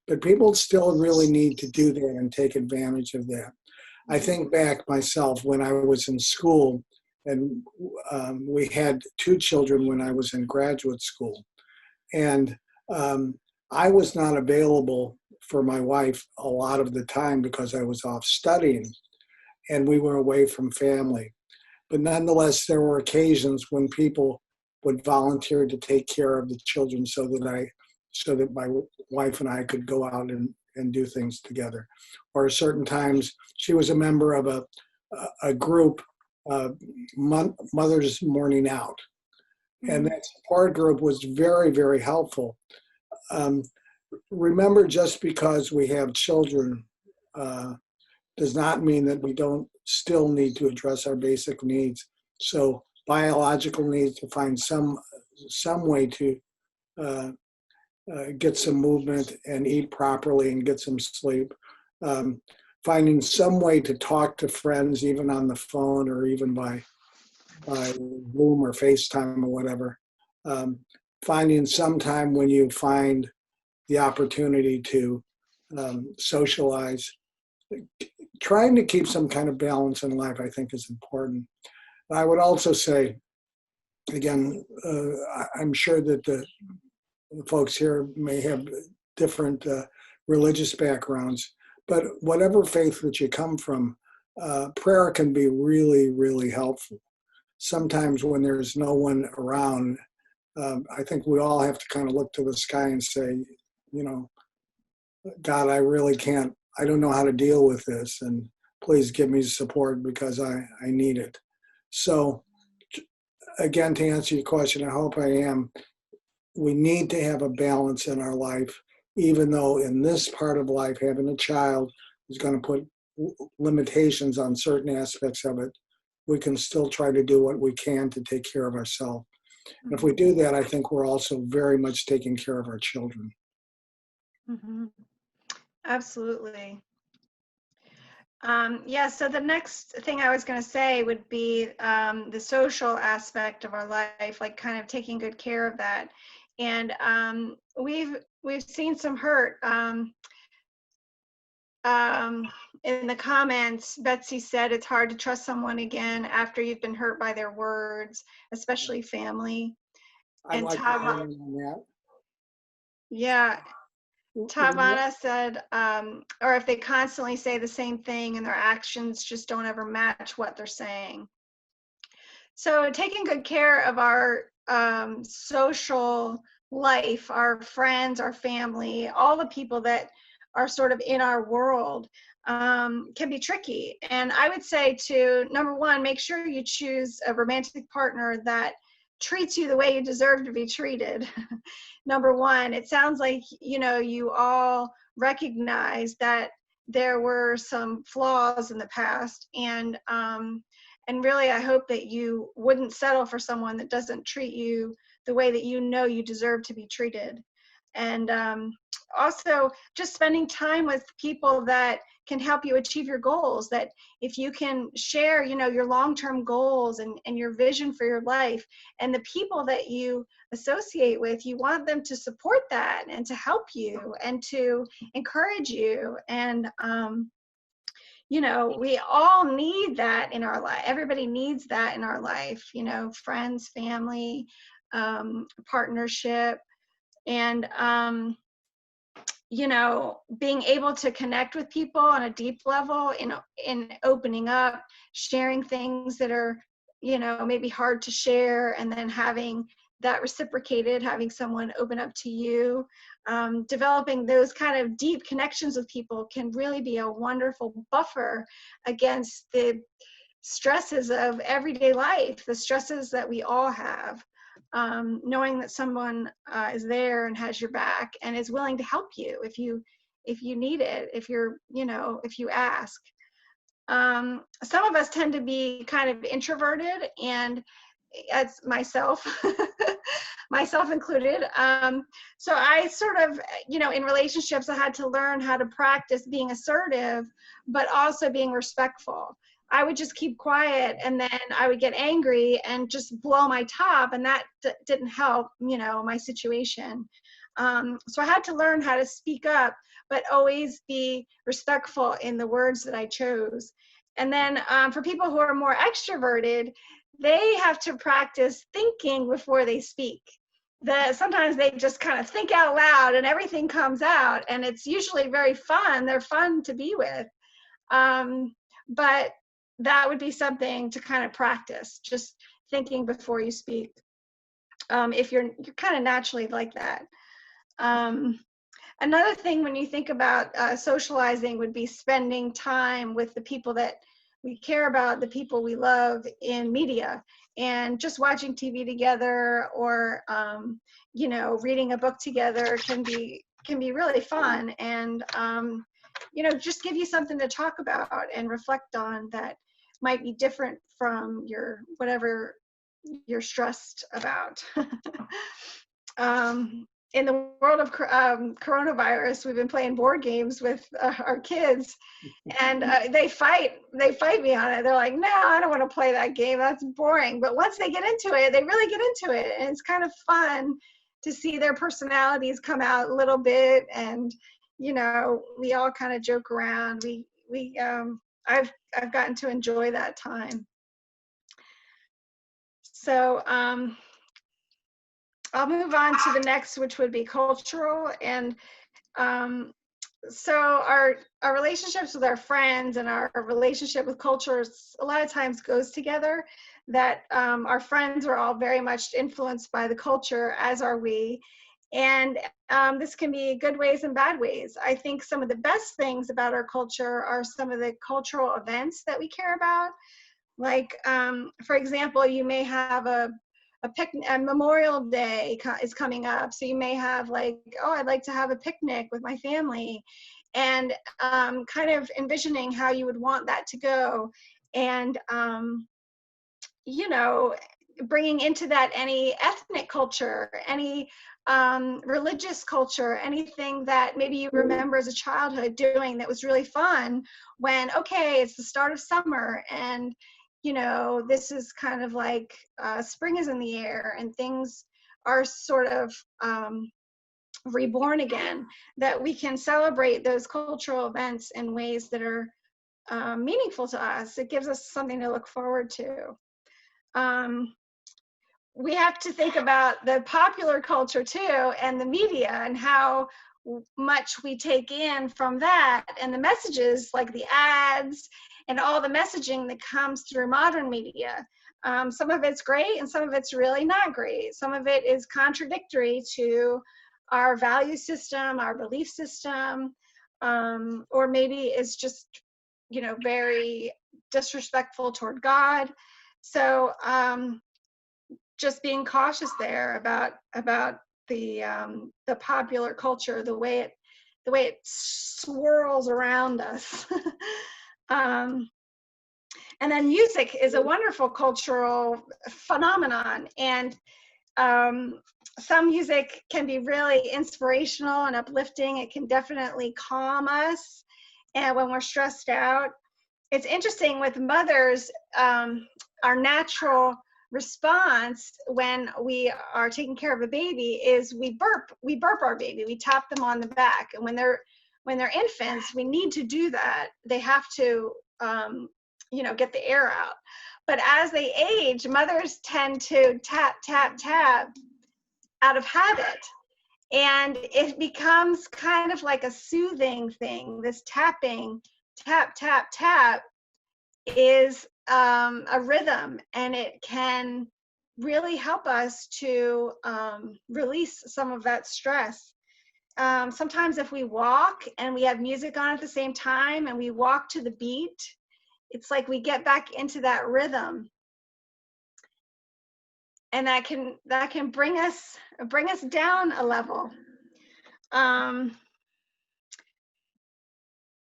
But people still really need to do that and take advantage of that. I think back myself when I was in school, and we had two children when I was in graduate school, and I was not available for my wife a lot of the time because I was off studying and we were away from family. But nonetheless, there were occasions when people would volunteer to take care of the children so that my wife and I could go out and do things together. Or certain times, she was a member of a group, Mother's Morning Out. And that support group was very, very helpful. Remember, just because we have children does not mean that we don't still need to address our basic needs. So biological needs, to find some way to get some movement and eat properly and get some sleep. Finding some way to talk to friends, even on the phone or even by Zoom or FaceTime or whatever. Finding some time when you find the opportunity to socialize. Trying to keep some kind of balance in life, I think, is important. I would also say, again, I'm sure that the folks here may have different religious backgrounds, but whatever faith that you come from, prayer can be really, really helpful. Sometimes when there's no one around, I think we all have to kind of look to the sky and say, God, I don't know how to deal with this, and please give me support because I need it. So again, to answer your question, I hope I am, we need to have a balance in our life, even though in this part of life, having a child is going to put limitations on certain aspects of it. We can still try to do what we can to take care of ourselves. And if we do that, I think we're also very much taking care of our children. Mm-hmm. Absolutely. Yeah, so the next thing I was going to say would be the social aspect of our life, like kind of taking good care of that. And we've seen some hurt. In the comments, Betsy said it's hard to trust someone again after you've been hurt by their words, especially family. I'd And like to comment on that. Yeah. Tavana said, or if they constantly say the same thing and their actions just don't ever match what they're saying. So taking good care of our social life, our friends, our family, all the people that are sort of in our world can be tricky. And I would say number one, make sure you choose a romantic partner that treats you the way you deserve to be treated. Number one, it sounds like, you all recognize that there were some flaws in the past, and really, I hope that you wouldn't settle for someone that doesn't treat you the way that you deserve to be treated. And also, just spending time with people that can help you achieve your goals, that if you can share, your long-term goals and your vision for your life, and the people that you associate with, you want them to support that and to help you and to encourage you. And we all need that in our life. Everybody needs that in our life, friends, family, partnership, and being able to connect with people on a deep level, in opening up, sharing things that are, maybe hard to share, and then having that reciprocated, having someone open up to you. Developing those kind of deep connections with people can really be a wonderful buffer against the stresses of everyday life, the stresses that we all have. Knowing that someone is there and has your back and is willing to help you if you need it, if you ask. Some of us tend to be kind of introverted, and it's myself, myself included. So I sort of, in relationships, I had to learn how to practice being assertive, but also being respectful. I would just keep quiet, and then I would get angry and just blow my top, and that didn't help, my situation. So I had to learn how to speak up, but always be respectful in the words that I chose. And then for people who are more extroverted, they have to practice thinking before they speak. Sometimes they just kind of think out loud and everything comes out, and it's usually very fun. They're fun to be with. But that would be something to kind of practice, just thinking before you speak, if you're kind of naturally like that. Another thing when you think about socializing would be spending time with the people that we care about, the people we love in media, and just watching TV together, or reading a book together can be really fun, and just give you something to talk about and reflect on that might be different from whatever you're stressed about. In the world of coronavirus, we've been playing board games with our kids, and they fight me on it. They're like, no, I don't want to play that game. That's boring. But once they get into it, they really get into it. And it's kind of fun to see their personalities come out a little bit. And, we all kind of joke around. I've gotten to enjoy that time. So, I'll move on to the next, which would be cultural. And so our relationships with our friends and our relationship with cultures a lot of times goes together, that our friends are all very much influenced by the culture, as are we. And this can be good ways and bad ways. I think some of the best things about our culture are some of the cultural events that we care about. Like, for example, you may have a Memorial Day is coming up, so you may have like, oh, I'd like to have a picnic with my family, and kind of envisioning how you would want that to go, and bringing into that any ethnic culture, any religious culture, anything that maybe you remember as a childhood doing that was really fun, when, okay, it's the start of summer, and this is kind of like spring is in the air and things are sort of reborn again, that we can celebrate those cultural events in ways that are meaningful to us. It gives us something to look forward to. We have to think about the popular culture too, and the media, and how much we take in from that, and the messages, like the ads and all the messaging that comes through modern media. Some of it's great and some of it's really not great. Some of it is contradictory to our value system, our belief system, or maybe it's just, very disrespectful toward God. So just being cautious there about the popular culture, the way it swirls around us. And then music is a wonderful cultural phenomenon, and some music can be really inspirational and uplifting. It can definitely calm us, and when we're stressed out. It's interesting with mothers, our natural response when we are taking care of a baby is we burp our baby, we tap them on the back. And when they're infants, we need to do that. They have to get the air out. But as they age, mothers tend to tap out of habit, and it becomes kind of like a soothing thing. This tapping, tap is a rhythm, and it can really help us to release some of that stress. Sometimes if we walk and we have music on at the same time and we walk to the beat, it's like we get back into that rhythm, and that can bring us down a level.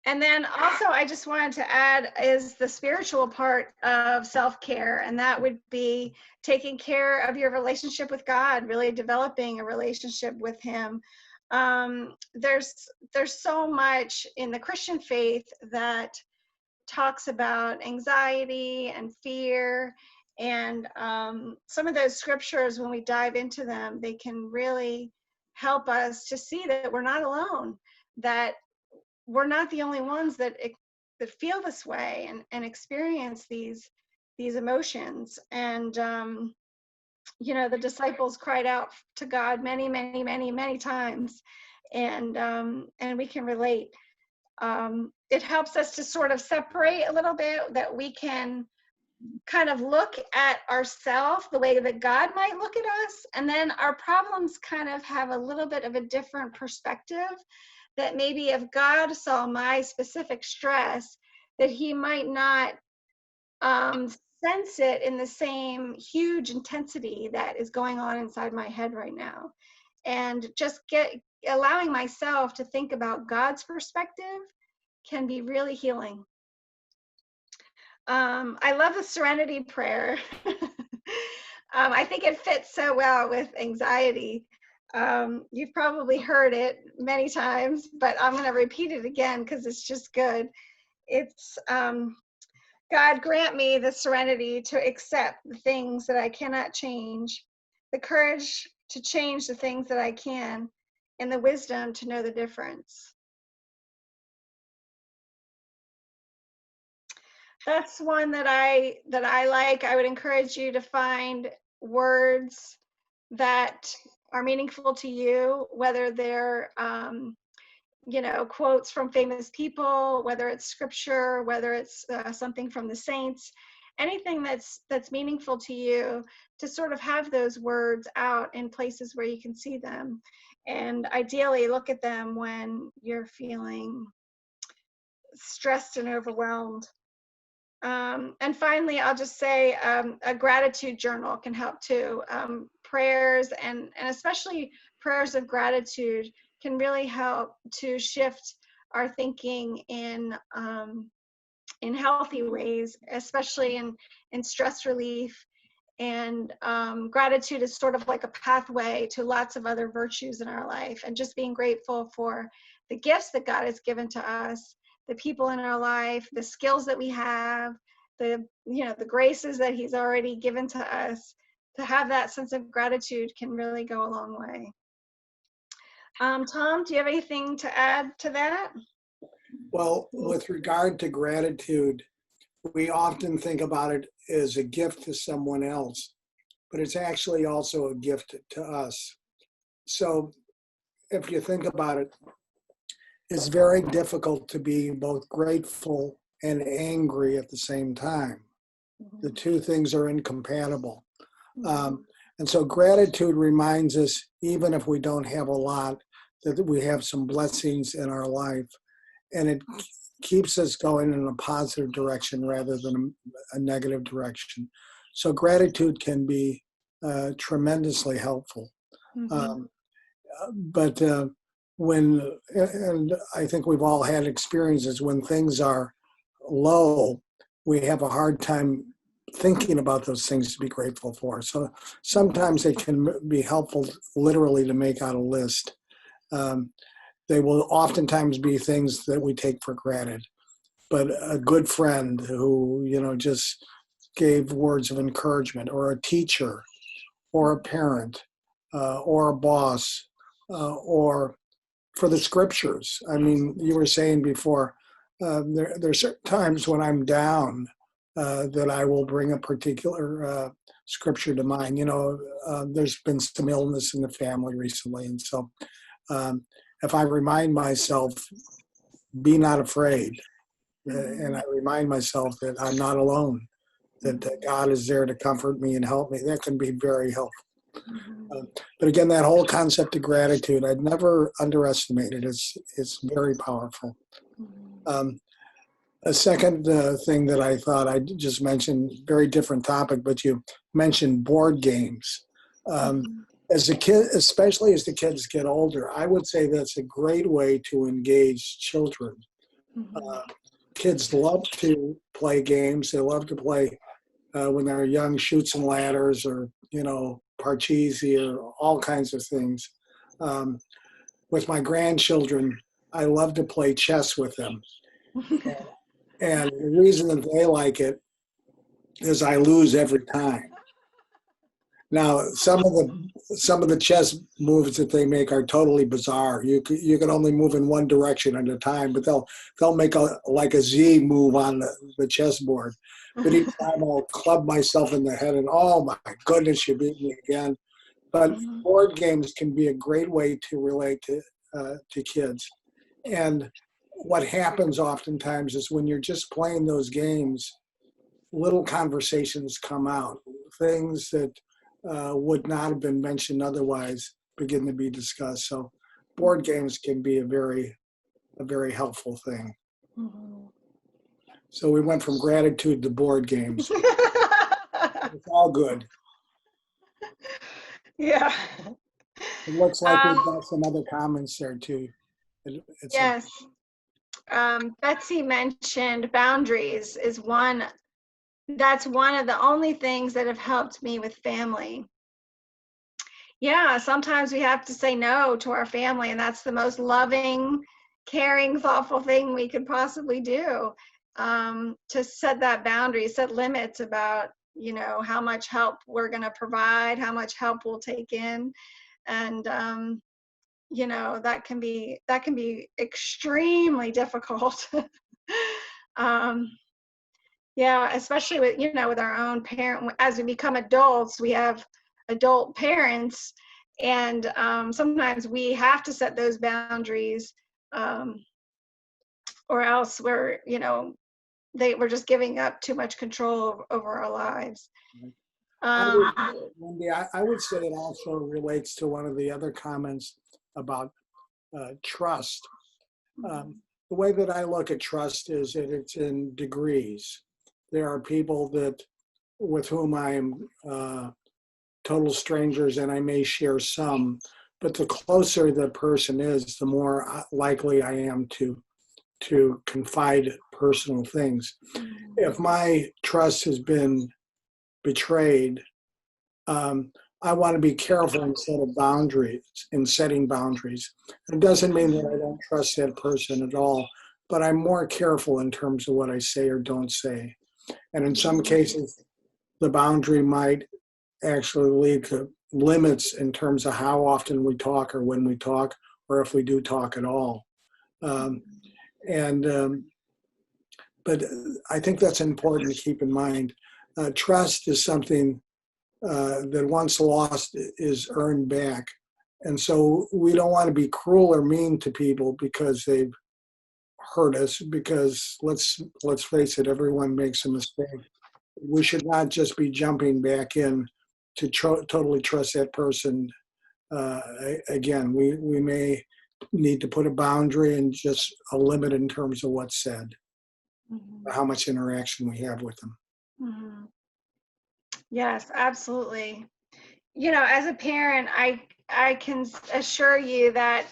And then also, I just wanted to add is the spiritual part of self-care, and that would be taking care of your relationship with God, really developing a relationship with Him. There's so much in the Christian faith that talks about anxiety and fear, and some of those scriptures, when we dive into them, they can really help us to see that we're not alone, that we're not the only ones that feel this way and experience these emotions. And the disciples cried out to God many, many, many, many times, and we can relate. It helps us to sort of separate a little bit, that we can kind of look at ourselves the way that God might look at us, and then our problems kind of have a little bit of a different perspective. That maybe if God saw my specific stress, that He might not sense it in the same huge intensity that is going on inside my head right now. And just allowing myself to think about God's perspective can be really healing. I love the Serenity Prayer. I think it fits so well with anxiety. You've probably heard it many times, but I'm going to repeat it again because it's just good. It's God, grant me the serenity to accept the things that I cannot change, the courage to change the things that I can, and the wisdom to know the difference. That's one that I like. I would encourage you to find words that are meaningful to you, whether they're quotes from famous people, whether it's scripture, whether it's something from the saints, anything that's meaningful to you, to sort of have those words out in places where you can see them, and ideally look at them when you're feeling stressed and overwhelmed. And finally, I'll just say a gratitude journal can help too. Prayers and especially prayers of gratitude can really help to shift our thinking in healthy ways, especially in stress relief. And gratitude is sort of like a pathway to lots of other virtues in our life, and just being grateful for the gifts that God has given to us, the people in our life, the skills that we have, the graces that He's already given to us. To have that sense of gratitude can really go a long way. Tom, do you have anything to add to that? Well, with regard to gratitude, we often think about it as a gift to someone else, but it's actually also a gift to us. So if you think about it, it's very difficult to be both grateful and angry at the same time. The two things are incompatible. And so gratitude reminds us, even if we don't have a lot, that we have some blessings in our life. And it keeps us going in a positive direction rather than a negative direction. So gratitude can be tremendously helpful. But and I think we've all had experiences when things are low, we have a hard time thinking about those things to be grateful for. So sometimes it can be helpful literally to make out a list. They will oftentimes be things that we take for granted. But a good friend who, just gave words of encouragement, or a teacher, or a parent, or a boss, or for the scriptures. I mean, you were saying before, there's certain times when I'm down that I will bring a particular scripture to mind. There's been some illness in the family recently. And so if I remind myself, be not afraid, and I remind myself that I'm not alone, that God is there to comfort me and help me, that can be very helpful. But again, that whole concept of gratitude, I'd never underestimate it. It's very powerful. A second thing that I thought I'd just mention, very different topic, but you mentioned board games. As a kid, especially as the kids get older, I would say that's a great way to engage children. Kids love to play games. They love to play when they're young, Chutes and Ladders, or Parcheesi, or all kinds of things. With my grandchildren, I love to play chess with them. And the reason that they like it is I lose every time. Now, some of the chess moves that they make are totally bizarre. You can only move in one direction at a time, but they'll make like a Z move on the chessboard. But each time I'll club myself in the head and, oh my goodness, you beat me again. But board games can be a great way to relate to kids. And what happens oftentimes is when you're just playing those games, little conversations come out. Things that would not have been mentioned otherwise begin to be discussed. So board games can be a very helpful thing. So we went from gratitude to board games. It's all good. Yeah. It looks like we've got some other comments there too. Yes. Betsy mentioned boundaries is one. That's one of the only things that have helped me with family. Yeah, sometimes we have to say no to our family, and that's the most loving, caring, thoughtful thing we could possibly do. To set that boundary, set limits about, how much help we're going to provide, how much help we'll take in. And, that can be extremely difficult. Yeah, especially with, with our own parent. As we become adults, we have adult parents, and sometimes we have to set those boundaries, or else we're just giving up too much control over our lives. Wendy, I would say it also relates to one of the other comments about trust. The way that I look at trust is that it's in degrees. There are people with whom I am total strangers, and I may share some, but the closer the person is, the more likely I am to confide personal things. If my trust has been betrayed, I want to be careful in setting boundaries. It doesn't mean that I don't trust that person at all, but I'm more careful in terms of what I say or don't say. And in some cases, the boundary might actually lead to limits in terms of how often we talk or when we talk, or if we do talk at all. But I think that's important to keep in mind. Trust is something that once lost is earned back. And so we don't want to be cruel or mean to people because they've hurt us, because let's face it, everyone makes a mistake. We should not just be jumping back in to totally trust that person. Again, we may need to put a boundary and just a limit in terms of what's said, how much interaction we have with them. Yes, absolutely. As a parent, I can assure you that,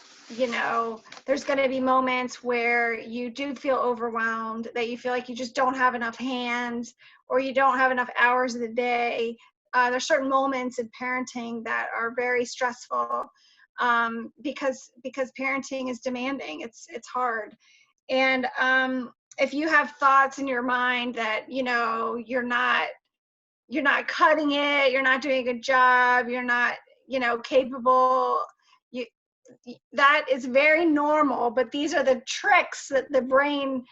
there's going to be moments where you do feel overwhelmed, that you feel like you just don't have enough hands, or you don't have enough hours of the day. There's certain moments in parenting that are very stressful, because parenting is demanding. It's hard. And if you have thoughts in your mind that, you're not cutting it, you're not doing a good job, you're not, capable, that is very normal, but these are the tricks that the brain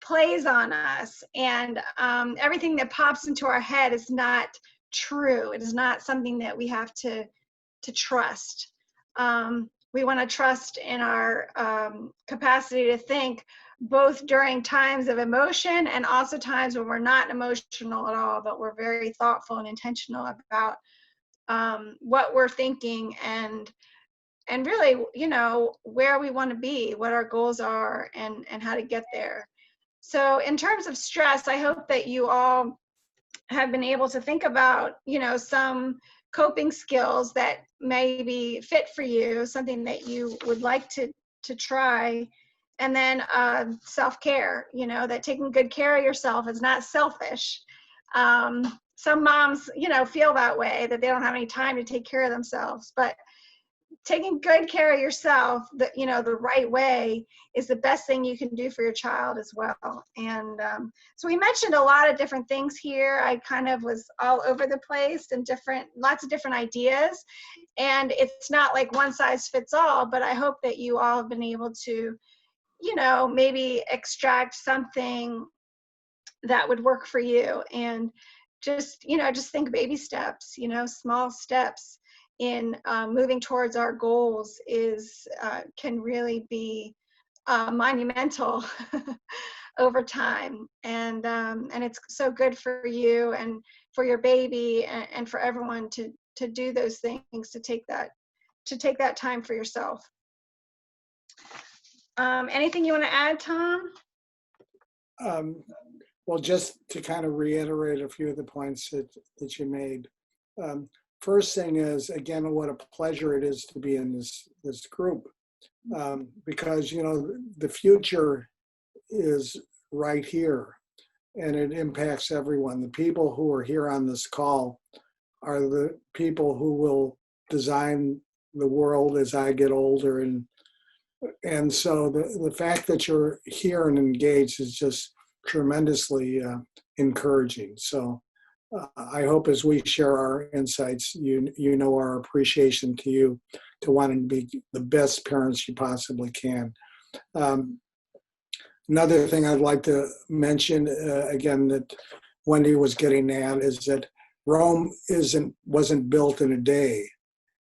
plays on us. And everything that pops into our head is not true. It is not something that we have to trust. We want to trust in our capacity to think, both during times of emotion and also times when we're not emotional at all, but we're very thoughtful and intentional about what we're thinking, and really, where we want to be, what our goals are, and how to get there. So in terms of stress, I hope that you all have been able to think about, some coping skills that may be fit for you, something that you would like to try. And then self-care, that taking good care of yourself is not selfish. Some moms, feel that way, that they don't have any time to take care of themselves. But taking good care of yourself, the right way is the best thing you can do for your child as well. And so we mentioned a lot of different things here. I kind of was all over the place and lots of different ideas. And it's not like one size fits all, but I hope that you all have been able to, maybe extract something that would work for you. And just think baby steps, small steps in moving towards our goals can really be monumental over time. And it's so good for you and for your baby and for everyone to do those things, to take that time for yourself. Anything you want to add, Tom? Well, just to kind of reiterate a few of the points that you made. First thing is, again, what a pleasure it is to be in this group, because the future is right here, and it impacts everyone. The people who are here on this call are the people who will design the world as I get older, and so the fact that you're here and engaged is just tremendously encouraging. So I hope as we share our insights, our appreciation to you, to wanting to be the best parents you possibly can. Another thing I'd like to mention, again, that Wendy was getting at, is that Rome wasn't built in a day.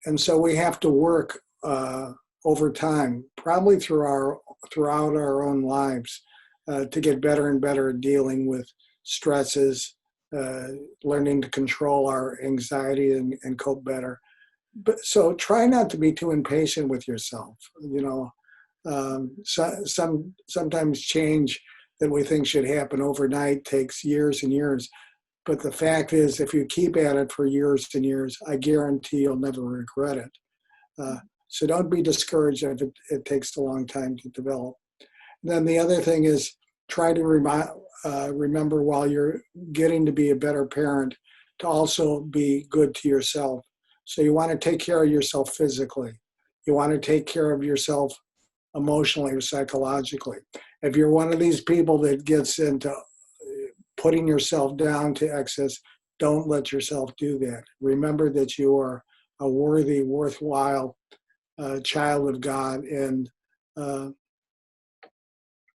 And so we have to work over time, probably throughout our own lives, to get better and better at dealing with stresses, learning to control our anxiety and cope better. But so try not to be too impatient with yourself. Sometimes change that we think should happen overnight takes years and years. But the fact is, if you keep at it for years and years, I guarantee you'll never regret it. So don't be discouraged if it takes a long time to develop. Then the other thing is, try to remember while you're getting to be a better parent to also be good to yourself. So you want to take care of yourself physically. You want to take care of yourself emotionally or psychologically. If you're one of these people that gets into putting yourself down to excess, don't let yourself do that. Remember that you are a worthy, worthwhile child of God, and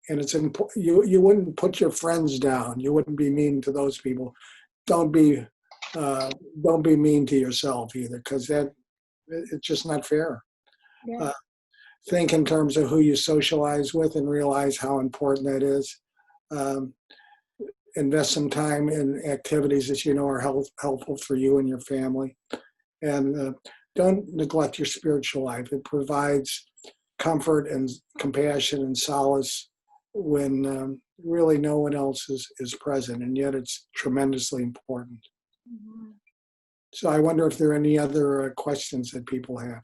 it's important. You wouldn't put your friends down. You wouldn't be mean to those people. Don't be mean to yourself either, because it's just not fair. Yeah. Think in terms of who you socialize with and realize how important that is. Invest some time in activities that are helpful for you and your family. And don't neglect your spiritual life. It provides comfort and compassion and solace when really no one else is present, and yet it's tremendously important. Mm-hmm. So I wonder if there are any other questions that people have.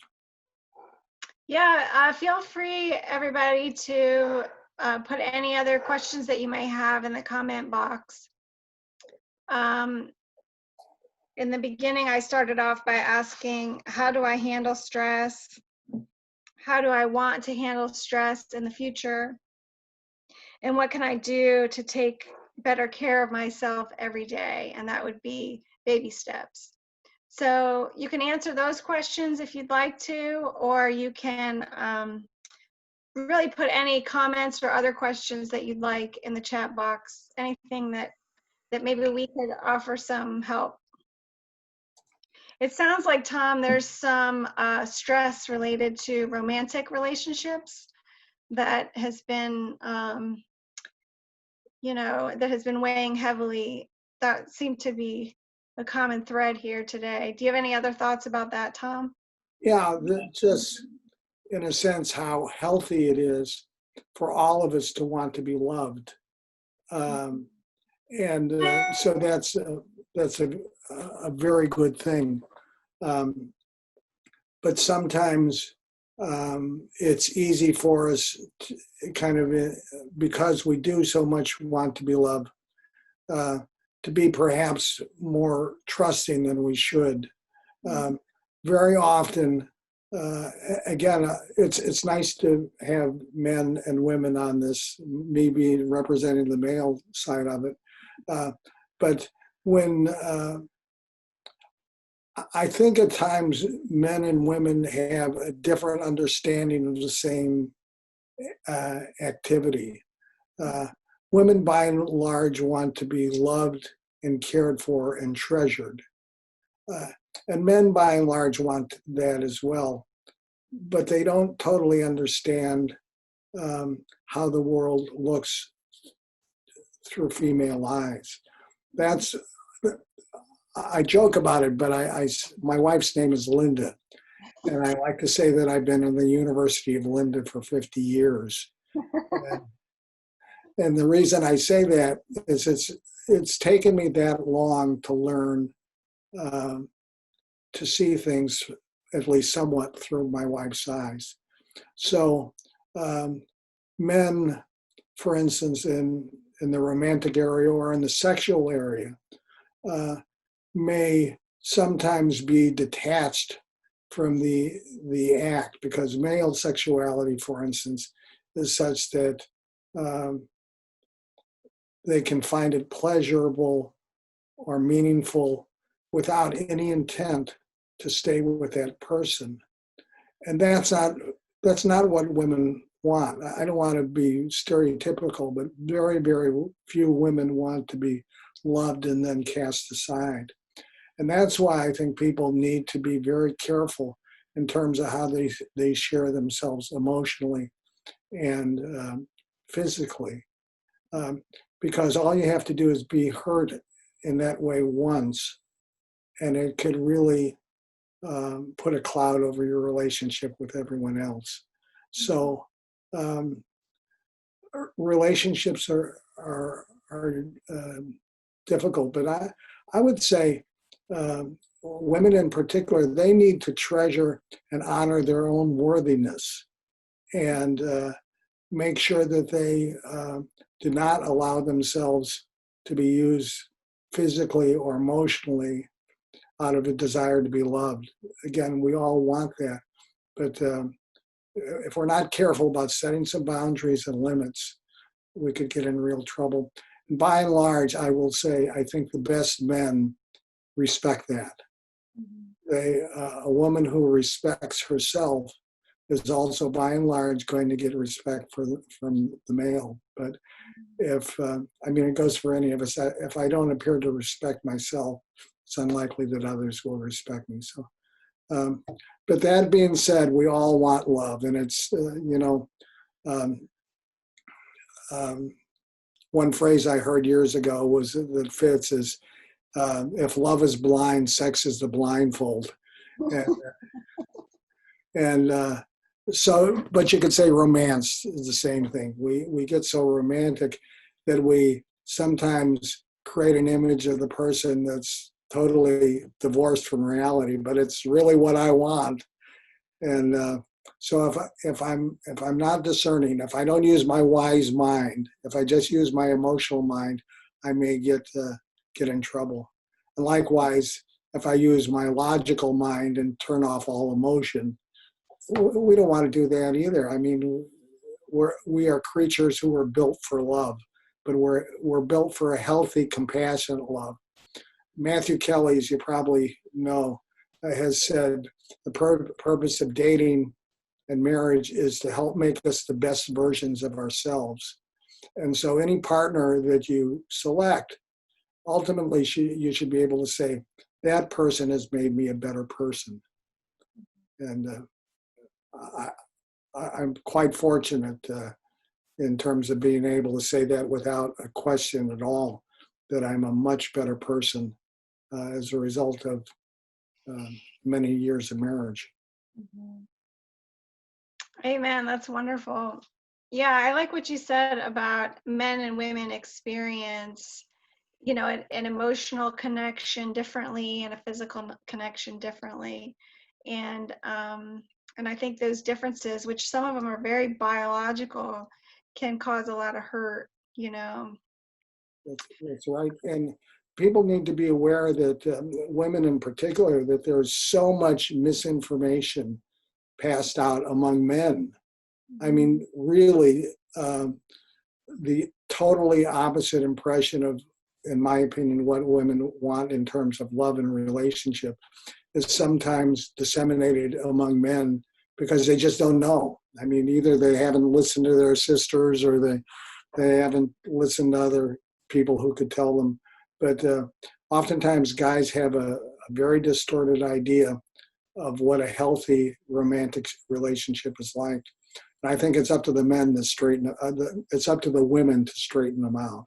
Yeah, feel free, everybody, to put any other questions that you may have in the comment box. In the beginning, I started off by asking, how do I handle stress? How do I want to handle stress in the future? And what can I do to take better care of myself every day? And that would be baby steps. So you can answer those questions if you'd like to, or you can really put any comments or other questions that you'd like in the chat box, anything that maybe we could offer some help. It sounds like, Tom, there's some stress related to romantic relationships that has been, that has been weighing heavily. That seemed to be a common thread here today. Do you have any other thoughts about that, Tom? Yeah, just in a sense, how healthy it is for all of us to want to be loved. And so that's a very good thing. But sometimes it's easy for us to kind of, because we do so much want to be loved, to be perhaps more trusting than we should. Very often, again, it's nice to have men and women on this, me being representing the male side of it. But when I think at times men and women have a different understanding of the same activity. Women by and large want to be loved and cared for and treasured. And men by and large want that as well. But they don't totally understand how the world looks through female eyes. I joke about it, but my wife's name is Linda. And I like to say that I've been in the University of Linda for 50 years. And the reason I say that is it's taken me that long to learn to see things at least somewhat through my wife's eyes. So men, for instance, in the romantic area or in the sexual area, may sometimes be detached from the act, because male sexuality, for instance, is such that they can find it pleasurable or meaningful without any intent to stay with that person. And that's not what women want. I don't want to be stereotypical, but very, very few women want to be loved and then cast aside. And that's why I think people need to be very careful in terms of how they share themselves emotionally and physically. Because all you have to do is be hurt in that way once, and it could really put a cloud over your relationship with everyone else. So relationships are difficult, but I would say women in particular, they need to treasure and honor their own worthiness and make sure that they do not allow themselves to be used physically or emotionally out of a desire to be loved. Again, we all want that, but if we're not careful about setting some boundaries and limits, we could get in real trouble. And by and large, I will say, I think the best men respect that. A woman who respects herself is also by and large going to get respect from the male. But if, it goes for any of us, if I don't appear to respect myself, it's unlikely that others will respect me. So, but that being said, we all want love. And it's, one phrase I heard years ago was that fits is, if love is blind, sex is the blindfold. So, but you could say romance is the same thing. We get so romantic that we sometimes create an image of the person that's totally divorced from reality, but it's really what I want. And so if I'm not discerning, if I don't use my wise mind, if I just use my emotional mind, I may get in trouble. And likewise, if I use my logical mind and turn off all emotion, we don't want to do that either. I mean, we are creatures who were built for love, but we're built for a healthy, compassionate love. Matthew Kelly, as you probably know, has said the purpose of dating and marriage is to help make us the best versions of ourselves. And so any partner that you select, ultimately you should be able to say, that person has made me a better person. And I'm quite fortunate in terms of being able to say that without a question at all, that I'm a much better person as a result of many years of marriage. Amen. That's wonderful. Yeah, I like what you said about men and women experience, an emotional connection differently and a physical connection differently. And I think those differences, which some of them are very biological, can cause a lot of hurt. That's right. And people need to be aware that women in particular, that there's so much misinformation passed out among men. I mean, really, the totally opposite impression of, in my opinion, what women want in terms of love and relationship is sometimes disseminated among men because they just don't know. I mean, either they haven't listened to their sisters or they haven't listened to other people who could tell them. But oftentimes guys have a very distorted idea of what a healthy romantic relationship is like. And I think it's up to the men to straighten, it's up to the women to straighten them out.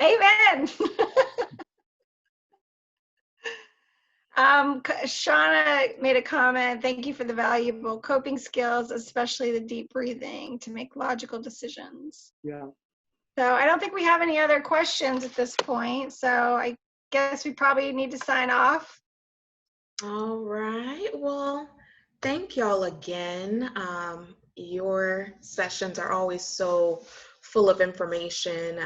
Amen. Shauna made a comment. Thank you for the valuable coping skills, especially the deep breathing to make logical decisions. Yeah. So I don't think we have any other questions at this point. So I guess we probably need to sign off. All right. Well, thank y'all again. Your sessions are always so full of information,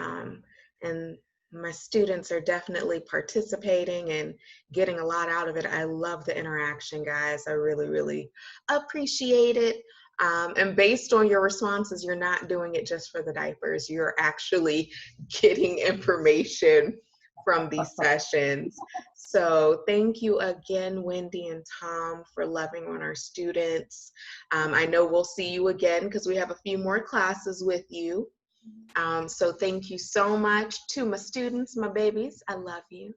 and my students are definitely participating and getting a lot out of it. I love the interaction, guys. I really, really appreciate it. And based on your responses, you're not doing it just for the diapers. You're actually getting information from these sessions. So thank you again, Wendy and Tom, for loving on our students. I know we'll see you again because we have a few more classes with you. So thank you so much to my students, my babies. I love you.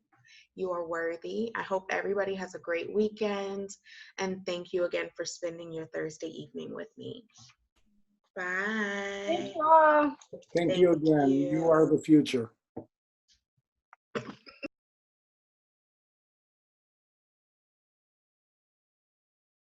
You are worthy. I hope everybody has a great weekend. And thank you again for spending your Thursday evening with me. Bye. Thank you all. Thank you again. You are the future.